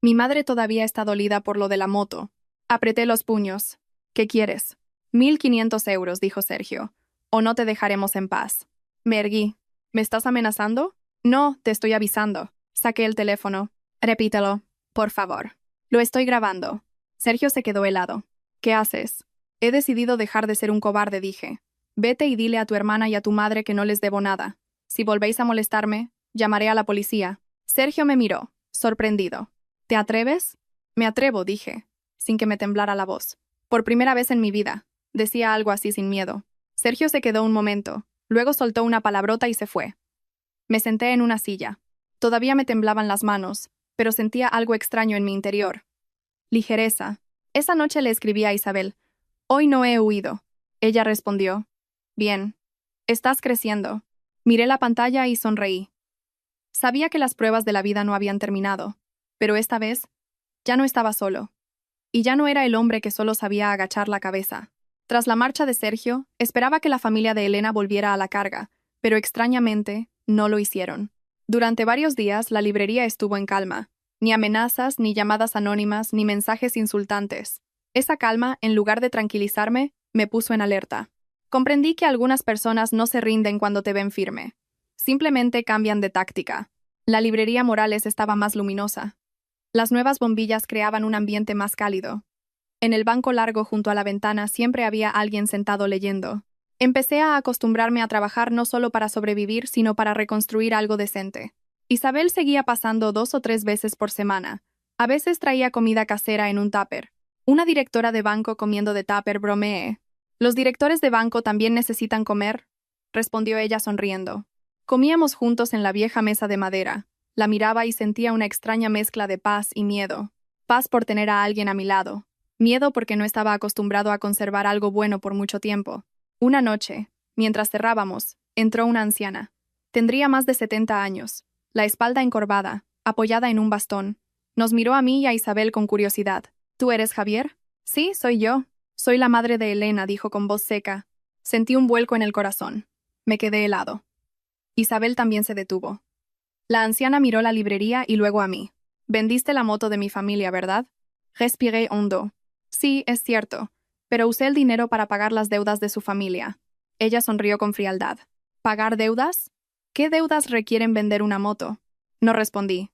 Mi madre todavía está dolida por lo de la moto. Apreté los puños. ¿Qué quieres? 1.500 euros, dijo Sergio. O no te dejaremos en paz. Me erguí. ¿Me estás amenazando? No, te estoy avisando. Saqué el teléfono. Repítelo, por favor. Lo estoy grabando. Sergio se quedó helado. ¿Qué haces? He decidido dejar de ser un cobarde, dije. Vete y dile a tu hermana y a tu madre que no les debo nada. Si volvéis a molestarme, llamaré a la policía. Sergio me miró, sorprendido. ¿Te atreves? Me atrevo, dije, sin que me temblara la voz. Por primera vez en mi vida, decía algo así sin miedo. Sergio se quedó un momento, luego soltó una palabrota y se fue. Me senté en una silla. Todavía me temblaban las manos, pero sentía algo extraño en mi interior. Ligereza. Esa noche le escribí a Isabel. Hoy no he huido. Ella respondió. Bien. Estás creciendo. Miré la pantalla y sonreí. Sabía que las pruebas de la vida no habían terminado, pero esta vez ya no estaba solo. Y ya no era el hombre que solo sabía agachar la cabeza. Tras la marcha de Sergio, esperaba que la familia de Elena volviera a la carga, pero extrañamente, no lo hicieron. Durante varios días, la librería estuvo en calma. Ni amenazas, ni llamadas anónimas, ni mensajes insultantes. Esa calma, en lugar de tranquilizarme, me puso en alerta. Comprendí que algunas personas no se rinden cuando te ven firme. Simplemente cambian de táctica. La librería Morales estaba más luminosa. Las nuevas bombillas creaban un ambiente más cálido. En el banco largo junto a la ventana siempre había alguien sentado leyendo. Empecé a acostumbrarme a trabajar no solo para sobrevivir, sino para reconstruir algo decente. Isabel seguía pasando 2 o 3 veces por semana. A veces traía comida casera en un tupper. Una directora de banco comiendo de tupper, bromeé. ¿Los directores de banco también necesitan comer?, respondió ella sonriendo. Comíamos juntos en la vieja mesa de madera. La miraba y sentía una extraña mezcla de paz y miedo. Paz por tener a alguien a mi lado. Miedo porque no estaba acostumbrado a conservar algo bueno por mucho tiempo. Una noche, mientras cerrábamos, entró una anciana. Tendría más de 70 años, la espalda encorvada, apoyada en un bastón. Nos miró a mí y a Isabel con curiosidad. ¿Tú eres Javier? Sí, soy yo. Soy la madre de Elena, dijo con voz seca. Sentí un vuelco en el corazón. Me quedé helado. Isabel también se detuvo. La anciana miró la librería y luego a mí. Vendiste la moto de mi familia, ¿verdad? Respiré hondo. Sí, es cierto, pero usé el dinero para pagar las deudas de su familia. Ella sonrió con frialdad. ¿Pagar deudas? ¿Qué deudas requieren vender una moto? No respondí.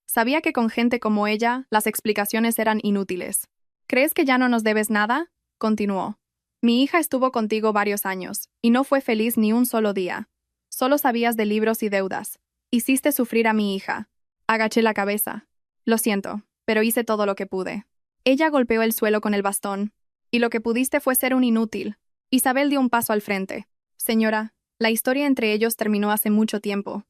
Sabía que con gente como ella, las explicaciones eran inútiles. ¿Crees que ya no nos debes nada?, continuó. Mi hija estuvo contigo varios años, y no fue feliz ni un solo día. Solo sabías de libros y deudas. Hiciste sufrir a mi hija. Agaché la cabeza. Lo siento, pero hice todo lo que pude. Ella golpeó el suelo con el bastón. Y lo que pudiste fue ser un inútil. Isabel dio un paso al frente. Señora, la historia entre ellos terminó hace mucho tiempo.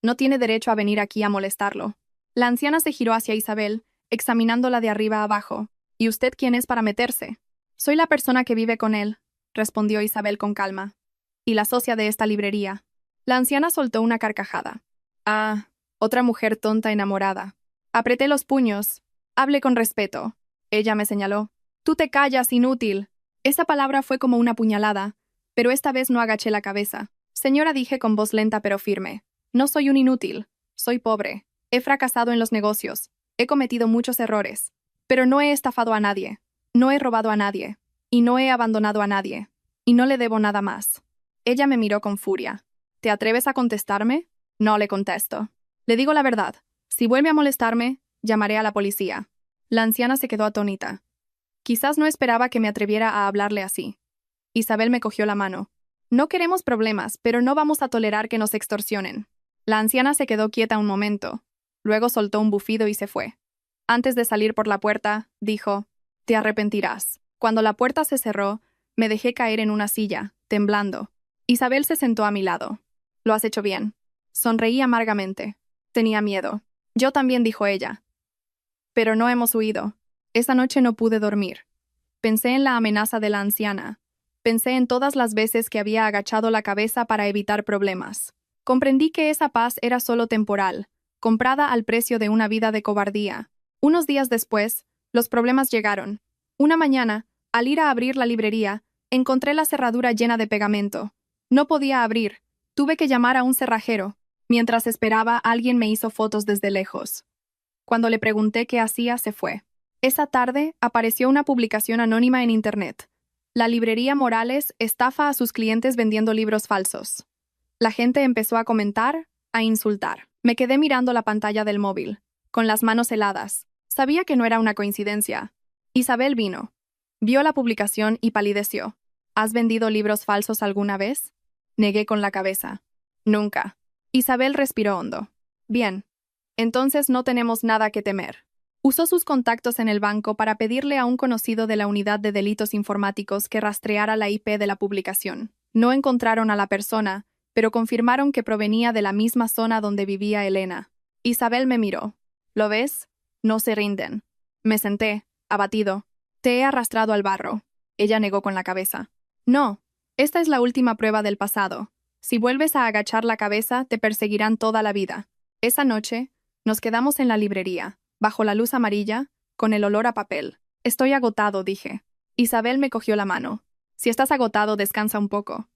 No tiene derecho a venir aquí a molestarlo. La anciana se giró hacia Isabel, examinándola de arriba a abajo. ¿Y usted quién es para meterse? Soy la persona que vive con él, respondió Isabel con calma. Y la socia de esta librería. La anciana soltó una carcajada. Ah, otra mujer tonta enamorada. Apreté los puños. Hable con respeto. Ella me señaló. Tú te callas, inútil. Esa palabra fue como una puñalada, pero esta vez no agaché la cabeza. Señora, dije con voz lenta pero firme. No soy un inútil. Soy pobre. He fracasado en los negocios. He cometido muchos errores. Pero no he estafado a nadie. No he robado a nadie. Y no he abandonado a nadie. Y no le debo nada más. Ella me miró con furia. ¿Te atreves a contestarme? No le contesto. Le digo la verdad. Si vuelve a molestarme, llamaré a la policía. La anciana se quedó atónita. Quizás no esperaba que me atreviera a hablarle así. Isabel me cogió la mano. No queremos problemas, pero no vamos a tolerar que nos extorsionen. La anciana se quedó quieta un momento. Luego soltó un bufido y se fue. Antes de salir por la puerta, dijo, «Te arrepentirás». Cuando la puerta se cerró, me dejé caer en una silla, temblando. Isabel se sentó a mi lado. «Lo has hecho bien». Sonreí amargamente. Tenía miedo. Yo también, dijo ella. Pero no hemos huido. Esa noche no pude dormir. Pensé en la amenaza de la anciana. Pensé en todas las veces que había agachado la cabeza para evitar problemas. Comprendí que esa paz era solo temporal, comprada al precio de una vida de cobardía. Unos días después, los problemas llegaron. Una mañana, al ir a abrir la librería, encontré la cerradura llena de pegamento. No podía abrir. Tuve que llamar a un cerrajero. Mientras esperaba, alguien me hizo fotos desde lejos. Cuando le pregunté qué hacía, se fue. Esa tarde, apareció una publicación anónima en Internet. La librería Morales estafa a sus clientes vendiendo libros falsos. La gente empezó a comentar, a insultar. Me quedé mirando la pantalla del móvil, con las manos heladas. Sabía que no era una coincidencia. Isabel vino. Vio la publicación y palideció. ¿Has vendido libros falsos alguna vez? Negué con la cabeza. Nunca. Isabel respiró hondo. Bien. Entonces no tenemos nada que temer. Usó sus contactos en el banco para pedirle a un conocido de la unidad de delitos informáticos que rastreara la IP de la publicación. No encontraron a la persona, pero confirmaron que provenía de la misma zona donde vivía Elena. Isabel me miró. ¿Lo ves? No se rinden. Me senté, abatido. Te he arrastrado al barro. Ella negó con la cabeza. No, esta es la última prueba del pasado. Si vuelves a agachar la cabeza, te perseguirán toda la vida. Esa noche, nos quedamos en la librería, bajo la luz amarilla, con el olor a papel. Estoy agotado, dije. Isabel me cogió la mano. Si estás agotado, descansa un poco.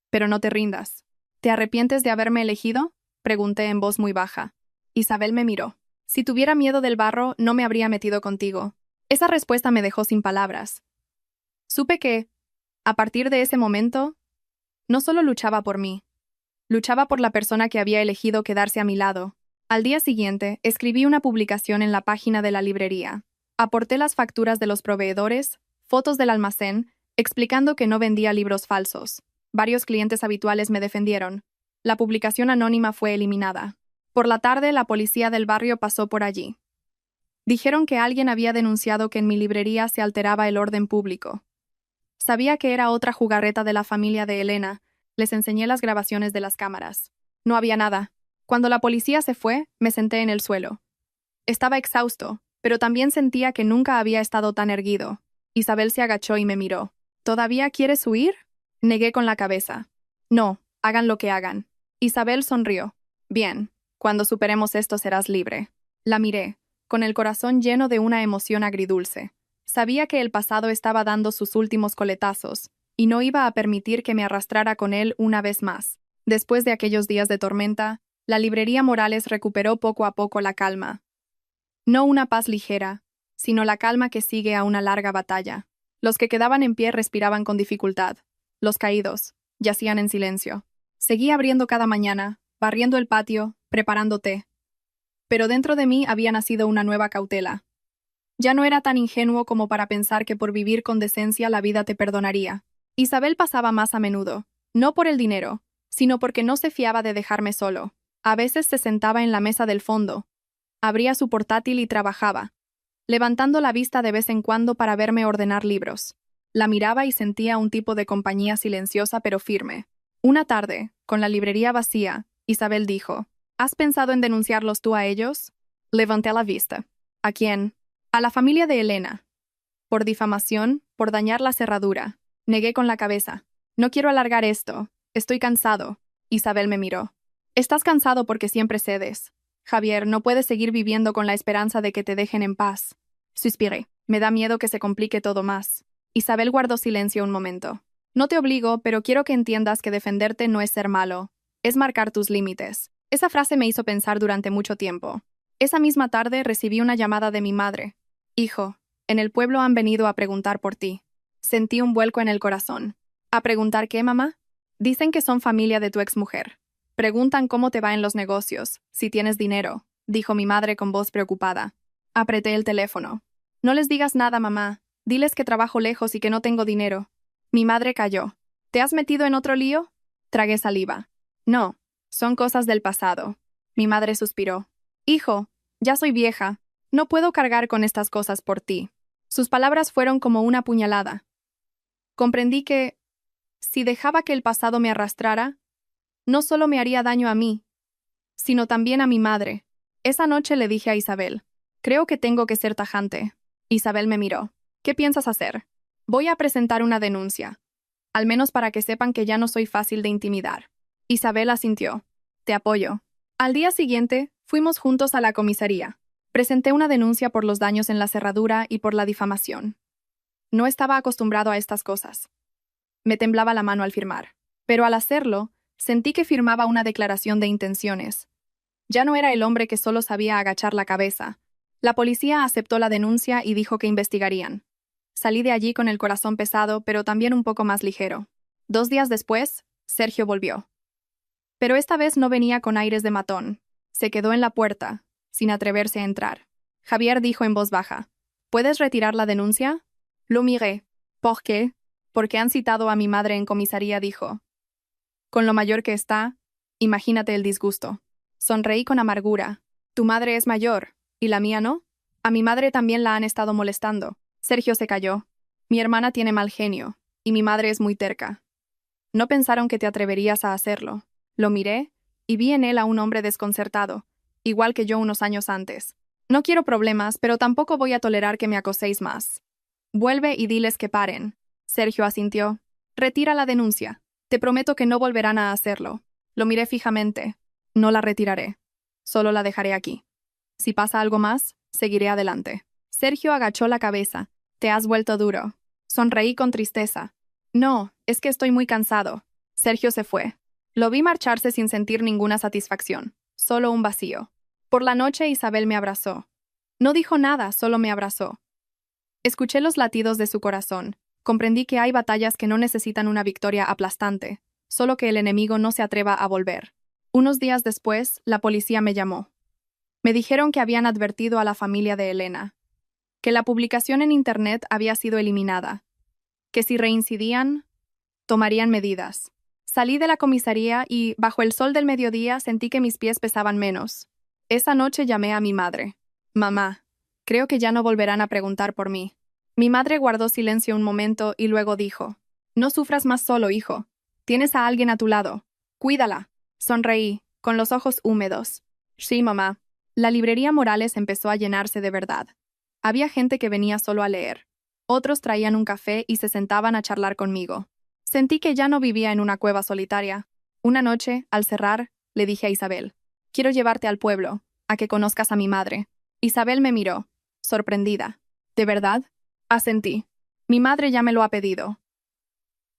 Pero no te rindas. ¿Te arrepientes de haberme elegido? Pregunté en voz muy baja. Isabel me miró. Si tuviera miedo del barro, no me habría metido contigo. Esa respuesta me dejó sin palabras. Supe que, a partir de ese momento, no solo luchaba por mí, luchaba por la persona que había elegido quedarse a mi lado. Al día siguiente, escribí una publicación en la página de la librería. Aporté las facturas de los proveedores, fotos del almacén, explicando que no vendía libros falsos. Varios clientes habituales me defendieron. La publicación anónima fue eliminada. Por la tarde, la policía del barrio pasó por allí. Dijeron que alguien había denunciado que en mi librería se alteraba el orden público. Sabía que era otra jugarreta de la familia de Elena. Les enseñé las grabaciones de las cámaras. No había nada. Cuando la policía se fue, me senté en el suelo. Estaba exhausto, pero también sentía que nunca había estado tan erguido. Isabel se agachó y me miró. ¿Todavía quieres huir? Negué con la cabeza. No, hagan lo que hagan. Isabel sonrió. Bien, cuando superemos esto serás libre. La miré, con el corazón lleno de una emoción agridulce. Sabía que el pasado estaba dando sus últimos coletazos, y no iba a permitir que me arrastrara con él una vez más. Después de aquellos días de tormenta, la librería Morales recuperó poco a poco la calma. No una paz ligera, sino la calma que sigue a una larga batalla. Los que quedaban en pie respiraban con dificultad. Los caídos yacían en silencio. Seguí abriendo cada mañana, barriendo el patio, preparando té. Pero dentro de mí había nacido una nueva cautela. Ya no era tan ingenuo como para pensar que por vivir con decencia la vida te perdonaría. Isabel pasaba más a menudo, no por el dinero, sino porque no se fiaba de dejarme solo. A veces se sentaba en la mesa del fondo, abría su portátil y trabajaba, levantando la vista de vez en cuando para verme ordenar libros. La miraba y sentía un tipo de compañía silenciosa pero firme. Una tarde, con la librería vacía, Isabel dijo, ¿has pensado en denunciarlos tú a ellos? Levanté la vista. ¿A quién? A la familia de Elena. Por difamación, por dañar la cerradura. Negué con la cabeza. No quiero alargar esto. Estoy cansado. Isabel me miró. Estás cansado porque siempre cedes. Javier, no puedes seguir viviendo con la esperanza de que te dejen en paz. Suspiré. Me da miedo que se complique todo más. Isabel guardó silencio un momento. No te obligo, pero quiero que entiendas que defenderte no es ser malo. Es marcar tus límites. Esa frase me hizo pensar durante mucho tiempo. Esa misma tarde recibí una llamada de mi madre. Hijo, en el pueblo han venido a preguntar por ti. Sentí un vuelco en el corazón. ¿A preguntar qué, mamá? Dicen que son familia de tu exmujer. Preguntan cómo te va en los negocios, si tienes dinero, dijo mi madre con voz preocupada. Apreté el teléfono. No les digas nada, mamá. Diles que trabajo lejos y que no tengo dinero. Mi madre calló. ¿Te has metido en otro lío? Tragué saliva. No, son cosas del pasado. Mi madre suspiró. Hijo, ya soy vieja. No puedo cargar con estas cosas por ti. Sus palabras fueron como una puñalada. Comprendí que, si dejaba que el pasado me arrastrara, no solo me haría daño a mí, sino también a mi madre. Esa noche le dije a Isabel, creo que tengo que ser tajante. Isabel me miró. ¿Qué piensas hacer? Voy a presentar una denuncia, al menos para que sepan que ya no soy fácil de intimidar. Isabel asintió. Te apoyo. Al día siguiente, fuimos juntos a la comisaría. Presenté una denuncia por los daños en la cerradura y por la difamación. No estaba acostumbrado a estas cosas. Me temblaba la mano al firmar. Pero al hacerlo, sentí que firmaba una declaración de intenciones. Ya no era el hombre que solo sabía agachar la cabeza. La policía aceptó la denuncia y dijo que investigarían. Salí de allí con el corazón pesado, pero también un poco más ligero. 2 días después, Sergio volvió. Pero esta vez no venía con aires de matón. Se quedó en la puerta, sin atreverse a entrar. Javier dijo en voz baja: ¿Puedes retirar la denuncia? Lo miré. ¿Por qué? Porque han citado a mi madre en comisaría, dijo. Con lo mayor que está, imagínate el disgusto. Sonreí con amargura. Tu madre es mayor, ¿y la mía no? A mi madre también la han estado molestando. Sergio se calló. Mi hermana tiene mal genio, y mi madre es muy terca. No pensaron que te atreverías a hacerlo. Lo miré, y vi en él a un hombre desconcertado, igual que yo unos años antes. No quiero problemas, pero tampoco voy a tolerar que me acoséis más. Vuelve y diles que paren. Sergio asintió. Retira la denuncia. Te prometo que no volverán a hacerlo. Lo miré fijamente. No la retiraré. Solo la dejaré aquí. Si pasa algo más, seguiré adelante. Sergio agachó la cabeza. Te has vuelto duro. Sonreí con tristeza. No, es que estoy muy cansado. Sergio se fue. Lo vi marcharse sin sentir ninguna satisfacción, solo un vacío. Por la noche Isabel me abrazó. No dijo nada, solo me abrazó. Escuché los latidos de su corazón. Comprendí que hay batallas que no necesitan una victoria aplastante, solo que el enemigo no se atreva a volver. Unos días después, la policía me llamó. Me dijeron que habían advertido a la familia de Elena, que la publicación en Internet había sido eliminada, que si reincidían, tomarían medidas. Salí de la comisaría y, bajo el sol del mediodía, sentí que mis pies pesaban menos. Esa noche llamé a mi madre. Mamá, creo que ya no volverán a preguntar por mí. Mi madre guardó silencio un momento y luego dijo: No sufras más solo, hijo. Tienes a alguien a tu lado. Cuídala. Sonreí, con los ojos húmedos. Sí, mamá. La librería Morales empezó a llenarse de verdad. Había gente que venía solo a leer. Otros traían un café y se sentaban a charlar conmigo. Sentí que ya no vivía en una cueva solitaria. Una noche, al cerrar, le dije a Isabel: Quiero llevarte al pueblo, a que conozcas a mi madre. Isabel me miró, sorprendida. ¿De verdad? Asentí. Mi madre ya me lo ha pedido.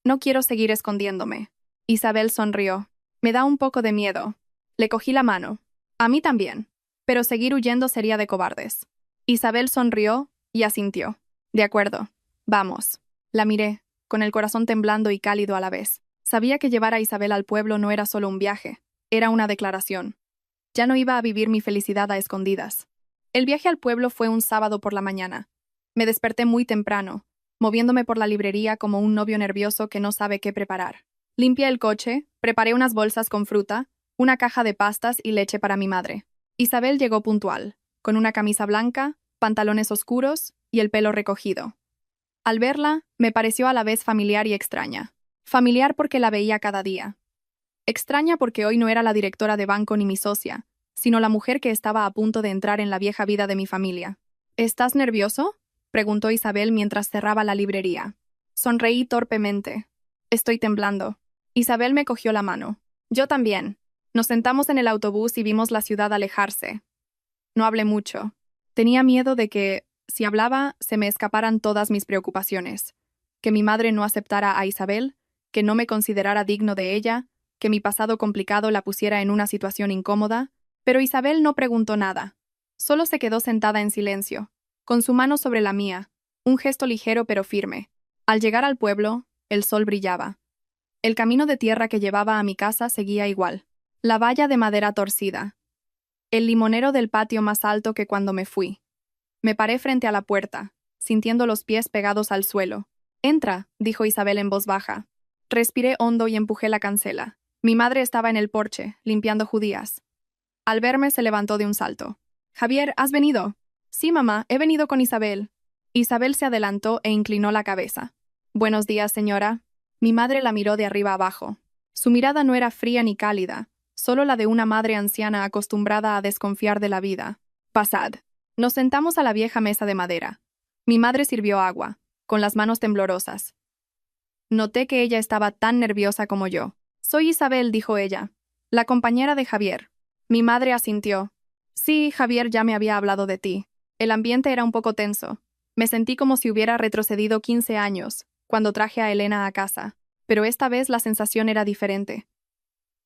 No quiero seguir escondiéndome. Isabel sonrió. Me da un poco de miedo. Le cogí la mano. A mí también. Pero seguir huyendo sería de cobardes. Isabel sonrió y asintió. De acuerdo. Vamos. La miré, con el corazón temblando y cálido a la vez. Sabía que llevar a Isabel al pueblo no era solo un viaje, era una declaración. Ya no iba a vivir mi felicidad a escondidas. El viaje al pueblo fue un sábado por la mañana. Me desperté muy temprano, moviéndome por la librería como un novio nervioso que no sabe qué preparar. Limpié el coche, preparé unas bolsas con fruta, una caja de pastas y leche para mi madre. Isabel llegó puntual, con una camisa blanca, pantalones oscuros y el pelo recogido. Al verla, me pareció a la vez familiar y extraña. Familiar porque la veía cada día. Extraña porque hoy no era la directora de banco ni mi socia, sino la mujer que estaba a punto de entrar en la vieja vida de mi familia. ¿Estás nervioso?, preguntó Isabel mientras cerraba la librería. Sonreí torpemente. Estoy temblando. Isabel me cogió la mano. Yo también. Nos sentamos en el autobús y vimos la ciudad alejarse. No hablé mucho. Tenía miedo de que, si hablaba, se me escaparan todas mis preocupaciones. Que mi madre no aceptara a Isabel, que no me considerara digno de ella, que mi pasado complicado la pusiera en una situación incómoda, pero Isabel no preguntó nada. Solo se quedó sentada en silencio, con su mano sobre la mía, un gesto ligero pero firme. Al llegar al pueblo, el sol brillaba. El camino de tierra que llevaba a mi casa seguía igual. La valla de madera torcida. El limonero del patio más alto que cuando me fui. Me paré frente a la puerta, sintiendo los pies pegados al suelo. «Entra», dijo Isabel en voz baja. Respiré hondo y empujé la cancela. Mi madre estaba en el porche, limpiando judías. Al verme se levantó de un salto. «Javier, ¿has venido?» «Sí, mamá, he venido con Isabel». Isabel se adelantó e inclinó la cabeza. «Buenos días, señora». Mi madre la miró de arriba abajo. Su mirada no era fría ni cálida, solo la de una madre anciana acostumbrada a desconfiar de la vida. «Pasad». Nos sentamos a la vieja mesa de madera. Mi madre sirvió agua, con las manos temblorosas. Noté que ella estaba tan nerviosa como yo. «Soy Isabel», dijo ella. La compañera de Javier. Mi madre asintió. Sí, Javier ya me había hablado de ti. El ambiente era un poco tenso. Me sentí como si hubiera retrocedido 15 años, cuando traje a Elena a casa. Pero esta vez la sensación era diferente.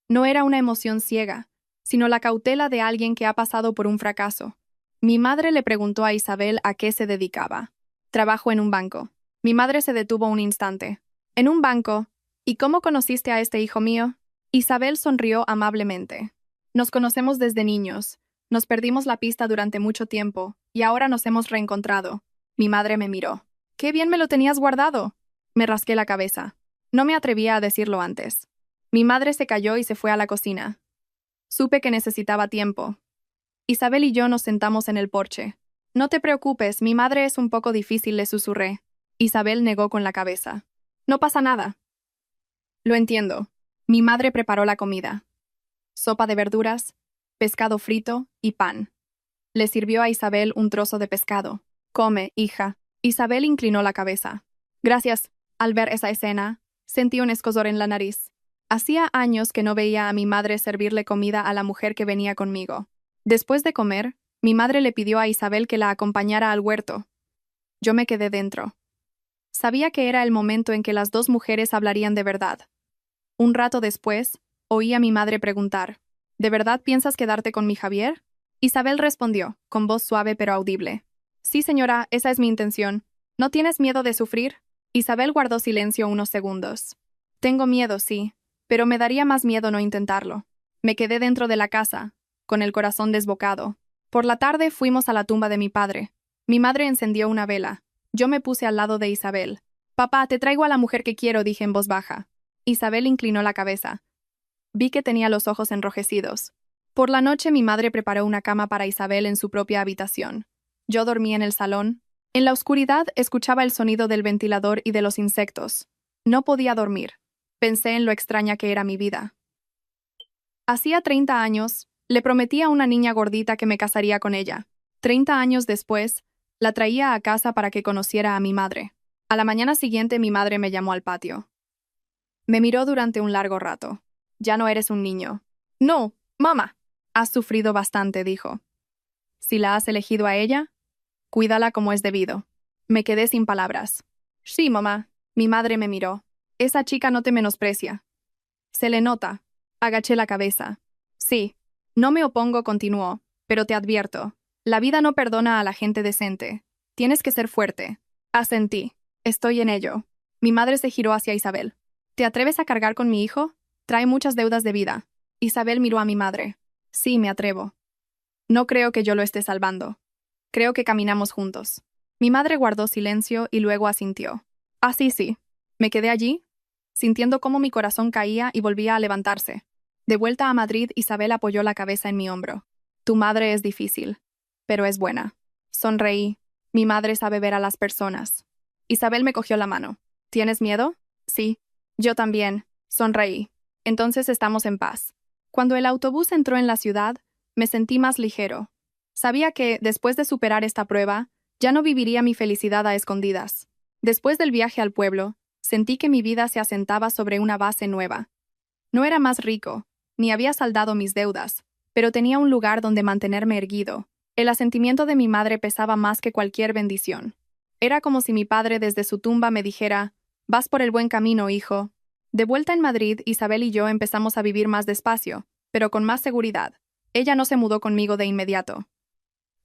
No era una emoción ciega, sino la cautela de alguien que ha pasado por un fracaso. Mi madre le preguntó a Isabel a qué se dedicaba. Trabajo en un banco. Mi madre se detuvo un instante. ¿En un banco? ¿Y cómo conociste a este hijo mío? Isabel sonrió amablemente. Nos conocemos desde niños. Nos perdimos la pista durante mucho tiempo, y ahora nos hemos reencontrado. Mi madre me miró. ¡Qué bien me lo tenías guardado! Me rasqué la cabeza. No me atrevía a decirlo antes. Mi madre se calló y se fue a la cocina. Supe que necesitaba tiempo. Isabel y yo nos sentamos en el porche. No te preocupes, mi madre es un poco difícil, le susurré. Isabel negó con la cabeza. No pasa nada. Lo entiendo. Mi madre preparó la comida. Sopa de verduras, pescado frito y pan. Le sirvió a Isabel un trozo de pescado. Come, hija. Isabel inclinó la cabeza. Gracias. Al ver esa escena, sentí un escozor en la nariz. Hacía años que no veía a mi madre servirle comida a la mujer que venía conmigo. Después de comer, mi madre le pidió a Isabel que la acompañara al huerto. Yo me quedé dentro. Sabía que era el momento en que las dos mujeres hablarían de verdad. Un rato después, oí a mi madre preguntar, ¿de verdad piensas quedarte con mi Javier? Isabel respondió, con voz suave pero audible. Sí, señora, esa es mi intención. ¿No tienes miedo de sufrir? Isabel guardó silencio unos segundos. Tengo miedo, sí, pero me daría más miedo no intentarlo. Me quedé dentro de la casa, con el corazón desbocado. Por la tarde fuimos a la tumba de mi padre. Mi madre encendió una vela. Yo me puse al lado de Isabel. Papá, te traigo a la mujer que quiero, dije en voz baja. Isabel inclinó la cabeza. Vi que tenía los ojos enrojecidos. Por la noche mi madre preparó una cama para Isabel en su propia habitación. Yo dormí en el salón. En la oscuridad escuchaba el sonido del ventilador y de los insectos. No podía dormir. Pensé en lo extraña que era mi vida. Hacía 30 años, le prometí a una niña gordita que me casaría con ella. 30 años después, la traía a casa para que conociera a mi madre. A la mañana siguiente mi madre me llamó al patio. Me miró durante un largo rato. Ya no eres un niño. No, mamá. Has sufrido bastante, dijo. Si la has elegido a ella, cuídala como es debido. Me quedé sin palabras. Sí, mamá. Mi madre me miró. Esa chica no te menosprecia. Se le nota. Agaché la cabeza. Sí. No me opongo, continuó, pero te advierto. La vida no perdona a la gente decente. Tienes que ser fuerte. Asentí. Estoy en ello. Mi madre se giró hacia Isabel. ¿Te atreves a cargar con mi hijo? Trae muchas deudas de vida. Isabel miró a mi madre. Sí, me atrevo. No creo que yo lo esté salvando. Creo que caminamos juntos. Mi madre guardó silencio y luego asintió. Ah, sí, sí. Me quedé allí, sintiendo cómo mi corazón caía y volvía a levantarse. De vuelta a Madrid, Isabel apoyó la cabeza en mi hombro. Tu madre es difícil, pero es buena. Sonreí. Mi madre sabe ver a las personas. Isabel me cogió la mano. ¿Tienes miedo? Sí. Yo también. Sonreí. Entonces estamos en paz. Cuando el autobús entró en la ciudad, me sentí más ligero. Sabía que, después de superar esta prueba, ya no viviría mi felicidad a escondidas. Después del viaje al pueblo, sentí que mi vida se asentaba sobre una base nueva. No era más rico, ni había saldado mis deudas, pero tenía un lugar donde mantenerme erguido. El asentimiento de mi madre pesaba más que cualquier bendición. Era como si mi padre desde su tumba me dijera, «Vas por el buen camino, hijo». De vuelta en Madrid, Isabel y yo empezamos a vivir más despacio, pero con más seguridad. Ella no se mudó conmigo de inmediato.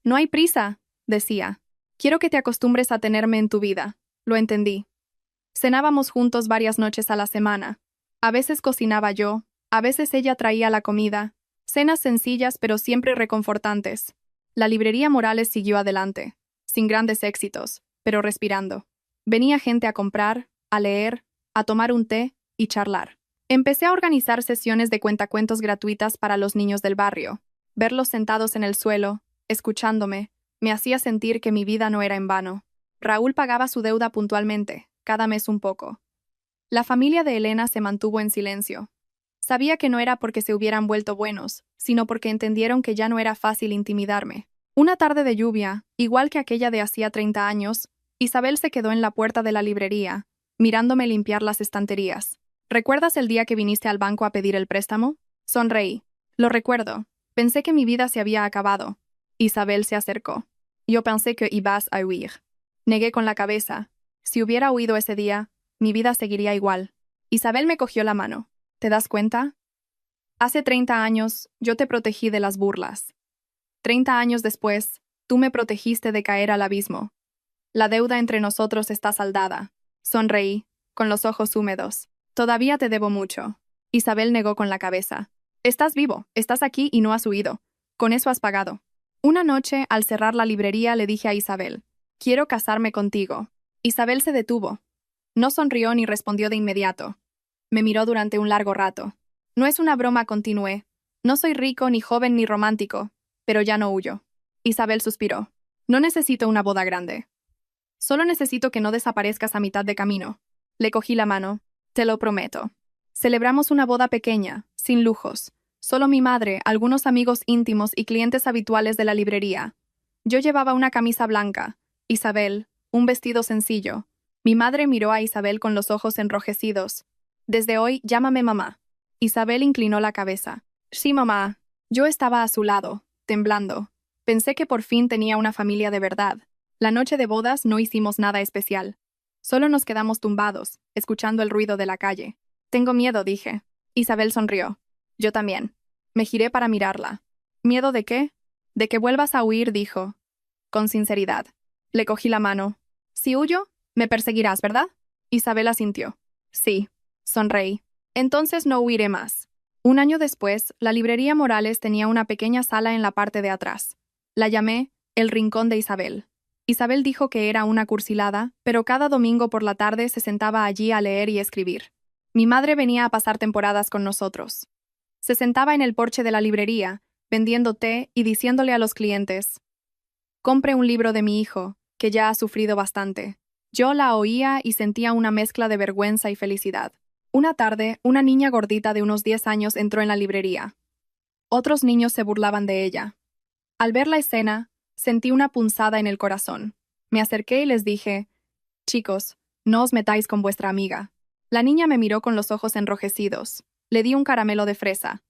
No hay prisa, decía. Quiero que te acostumbres a tenerme en tu vida. Lo entendí. Cenábamos juntos varias noches a la semana. A veces cocinaba yo, a veces ella traía la comida. Cenas sencillas pero siempre reconfortantes. La librería Morales siguió adelante, sin grandes éxitos, pero respirando. Venía gente a comprar, a leer, a tomar un té y charlar. Empecé a organizar sesiones de cuentacuentos gratuitas para los niños del barrio. Verlos sentados en el suelo, escuchándome, me hacía sentir que mi vida no era en vano. Raúl pagaba su deuda puntualmente, cada mes un poco. La familia de Elena se mantuvo en silencio. Sabía que no era porque se hubieran vuelto buenos, sino porque entendieron que ya no era fácil intimidarme. Una tarde de lluvia, igual que aquella de hacía 30 años, Isabel se quedó en la puerta de la librería, mirándome limpiar las estanterías. ¿Recuerdas el día que viniste al banco a pedir el préstamo? Sonreí. Lo recuerdo. Pensé que mi vida se había acabado. Isabel se acercó. Yo pensé que ibas a huir. Negué con la cabeza. Si hubiera huido ese día, mi vida seguiría igual. Isabel me cogió la mano. ¿Te das cuenta? Hace 30 años, yo te protegí de las burlas. 30 años después, tú me protegiste de caer al abismo. La deuda entre nosotros está saldada. Sonreí, con los ojos húmedos. Todavía te debo mucho. Isabel negó con la cabeza. Estás vivo, estás aquí y no has huido. Con eso has pagado. Una noche, al cerrar la librería, le dije a Isabel, quiero casarme contigo. Isabel se detuvo. No sonrió ni respondió de inmediato. Me miró durante un largo rato. No es una broma, continué. No soy rico, ni joven, ni romántico, pero ya no huyo. Isabel suspiró. No necesito una boda grande. Solo necesito que no desaparezcas a mitad de camino. Le cogí la mano. Te lo prometo. Celebramos una boda pequeña, sin lujos. Solo mi madre, algunos amigos íntimos y clientes habituales de la librería. Yo llevaba una camisa blanca. Isabel, un vestido sencillo. Mi madre miró a Isabel con los ojos enrojecidos. Desde hoy, llámame mamá. Isabel inclinó la cabeza. Sí, mamá. Yo estaba a su lado, temblando. Pensé que por fin tenía una familia de verdad. La noche de bodas no hicimos nada especial. Solo nos quedamos tumbados, escuchando el ruido de la calle. Tengo miedo, dije. Isabel sonrió. Yo también. Me giré para mirarla. ¿Miedo de qué? De que vuelvas a huir, dijo. Con sinceridad. Le cogí la mano. Si huyo, me perseguirás, ¿verdad? Isabel asintió. Sí. Sonreí. Entonces no huiré más. Un año después, la librería Morales tenía una pequeña sala en la parte de atrás. La llamé El Rincón de Isabel. Isabel dijo que era una cursilada, pero cada domingo por la tarde se sentaba allí a leer y escribir. Mi madre venía a pasar temporadas con nosotros. Se sentaba en el porche de la librería, vendiendo té y diciéndole a los clientes: «Compre un libro de mi hijo, que ya ha sufrido bastante». Yo la oía y sentía una mezcla de vergüenza y felicidad. Una tarde, una niña gordita de unos 10 años entró en la librería. Otros niños se burlaban de ella. Al ver la escena, sentí una punzada en el corazón. Me acerqué y les dije: «Chicos, no os metáis con vuestra amiga». La niña me miró con los ojos enrojecidos. Le di un caramelo de fresa.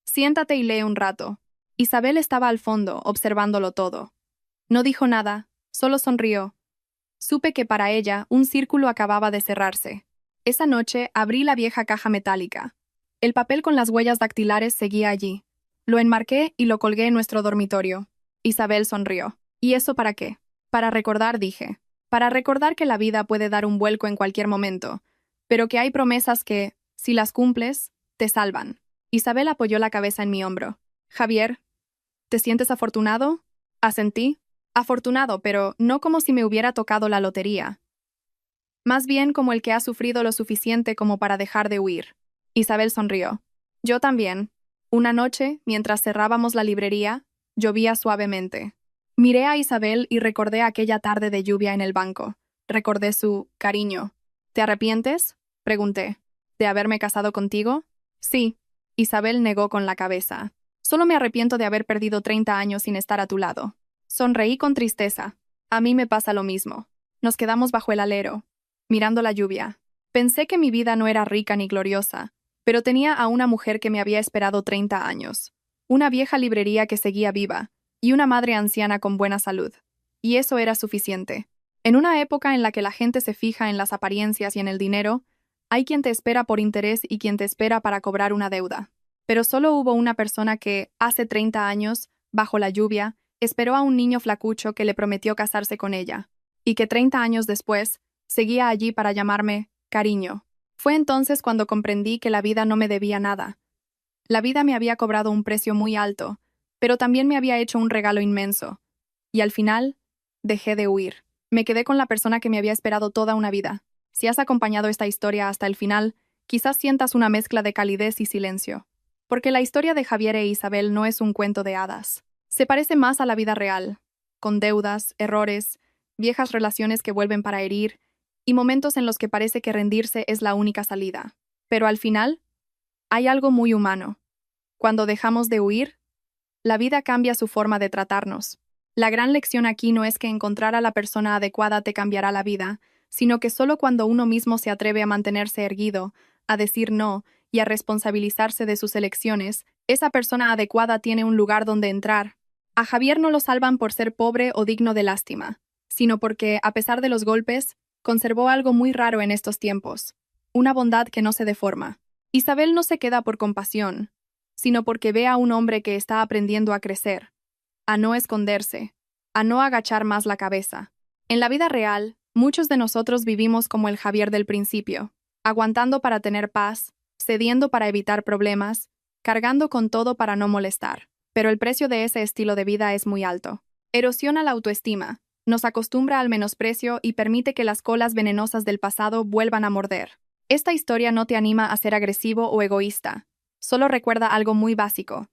«Siéntate y lee un rato». Isabel estaba al fondo, observándolo todo. No dijo nada, solo sonrió. Supe que para ella un círculo acababa de cerrarse. Esa noche abrí la vieja caja metálica. El papel con las huellas dactilares seguía allí. Lo enmarqué y lo colgué en nuestro dormitorio. Isabel sonrió. ¿Y eso para qué? Para recordar, dije. Para recordar que la vida puede dar un vuelco en cualquier momento, pero que hay promesas que, si las cumples, te salvan. Isabel apoyó la cabeza en mi hombro. Javier, ¿te sientes afortunado? Asentí. Afortunado, pero no como si me hubiera tocado la lotería. Más bien como el que ha sufrido lo suficiente como para dejar de huir. Isabel sonrió. Yo también. Una noche, mientras cerrábamos la librería, llovía suavemente. Miré a Isabel y recordé aquella tarde de lluvia en el banco. Recordé su cariño. ¿Te arrepientes?, pregunté. ¿De haberme casado contigo? Sí. Isabel negó con la cabeza. Solo me arrepiento de haber perdido 30 años sin estar a tu lado. Sonreí con tristeza. A mí me pasa lo mismo. Nos quedamos bajo el alero, mirando la lluvia. Pensé que mi vida no era rica ni gloriosa, pero tenía a una mujer que me había esperado 30 años, una vieja librería que seguía viva, y una madre anciana con buena salud. Y eso era suficiente. En una época en la que la gente se fija en las apariencias y en el dinero, hay quien te espera por interés y quien te espera para cobrar una deuda. Pero solo hubo una persona que, hace 30 años, bajo la lluvia, esperó a un niño flacucho que le prometió casarse con ella, y que 30 años después, seguía allí para llamarme cariño. Fue entonces cuando comprendí que la vida no me debía nada. La vida me había cobrado un precio muy alto, pero también me había hecho un regalo inmenso. Y al final, dejé de huir. Me quedé con la persona que me había esperado toda una vida. Si has acompañado esta historia hasta el final, quizás sientas una mezcla de calidez y silencio. Porque la historia de Javier e Isabel no es un cuento de hadas. Se parece más a la vida real, con deudas, errores, viejas relaciones que vuelven para herir, y momentos en los que parece que rendirse es la única salida. Pero al final, hay algo muy humano. Cuando dejamos de huir, la vida cambia su forma de tratarnos. La gran lección aquí no es que encontrar a la persona adecuada te cambiará la vida, sino que solo cuando uno mismo se atreve a mantenerse erguido, a decir no y a responsabilizarse de sus elecciones, esa persona adecuada tiene un lugar donde entrar. A Javier no lo salvan por ser pobre o digno de lástima, sino porque, a pesar de los golpes, conservó algo muy raro en estos tiempos, una bondad que no se deforma. Isabel no se queda por compasión, sino porque ve a un hombre que está aprendiendo a crecer, a no esconderse, a no agachar más la cabeza. En la vida real, muchos de nosotros vivimos como el Javier del principio, aguantando para tener paz, cediendo para evitar problemas, cargando con todo para no molestar. Pero el precio de ese estilo de vida es muy alto. Erosiona la autoestima, nos acostumbra al menosprecio y permite que las colas venenosas del pasado vuelvan a morder. Esta historia no te anima a ser agresivo o egoísta. Solo recuerda algo muy básico.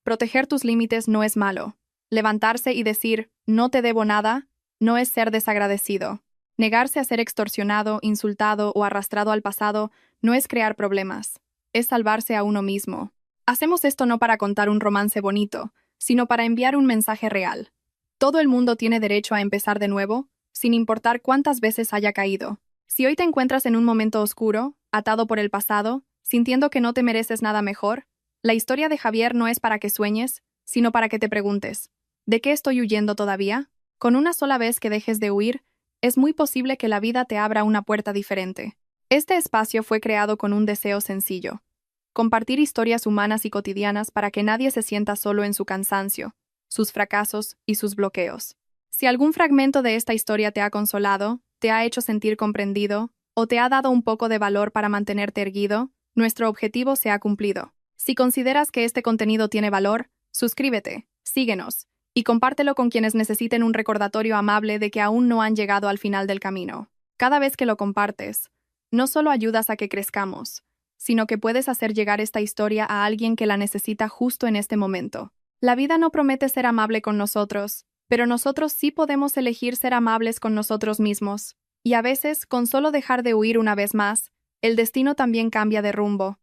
Proteger tus límites no es malo. Levantarse y decir, no te debo nada, no es ser desagradecido. Negarse a ser extorsionado, insultado o arrastrado al pasado no es crear problemas. Es salvarse a uno mismo. Hacemos esto no para contar un romance bonito, sino para enviar un mensaje real. Todo el mundo tiene derecho a empezar de nuevo, sin importar cuántas veces haya caído. Si hoy te encuentras en un momento oscuro, atado por el pasado, sintiendo que no te mereces nada mejor, la historia de Javier no es para que sueñes, sino para que te preguntes, ¿de qué estoy huyendo todavía? Con una sola vez que dejes de huir, es muy posible que la vida te abra una puerta diferente. Este espacio fue creado con un deseo sencillo: compartir historias humanas y cotidianas para que nadie se sienta solo en su cansancio, sus fracasos y sus bloqueos. Si algún fragmento de esta historia te ha consolado, te ha hecho sentir comprendido, o te ha dado un poco de valor para mantenerte erguido, nuestro objetivo se ha cumplido. Si consideras que este contenido tiene valor, suscríbete, síguenos, y compártelo con quienes necesiten un recordatorio amable de que aún no han llegado al final del camino. Cada vez que lo compartes, no solo ayudas a que crezcamos, sino que puedes hacer llegar esta historia a alguien que la necesita justo en este momento. La vida no promete ser amable con nosotros, pero nosotros sí podemos elegir ser amables con nosotros mismos. Y a veces, con solo dejar de huir una vez más, el destino también cambia de rumbo.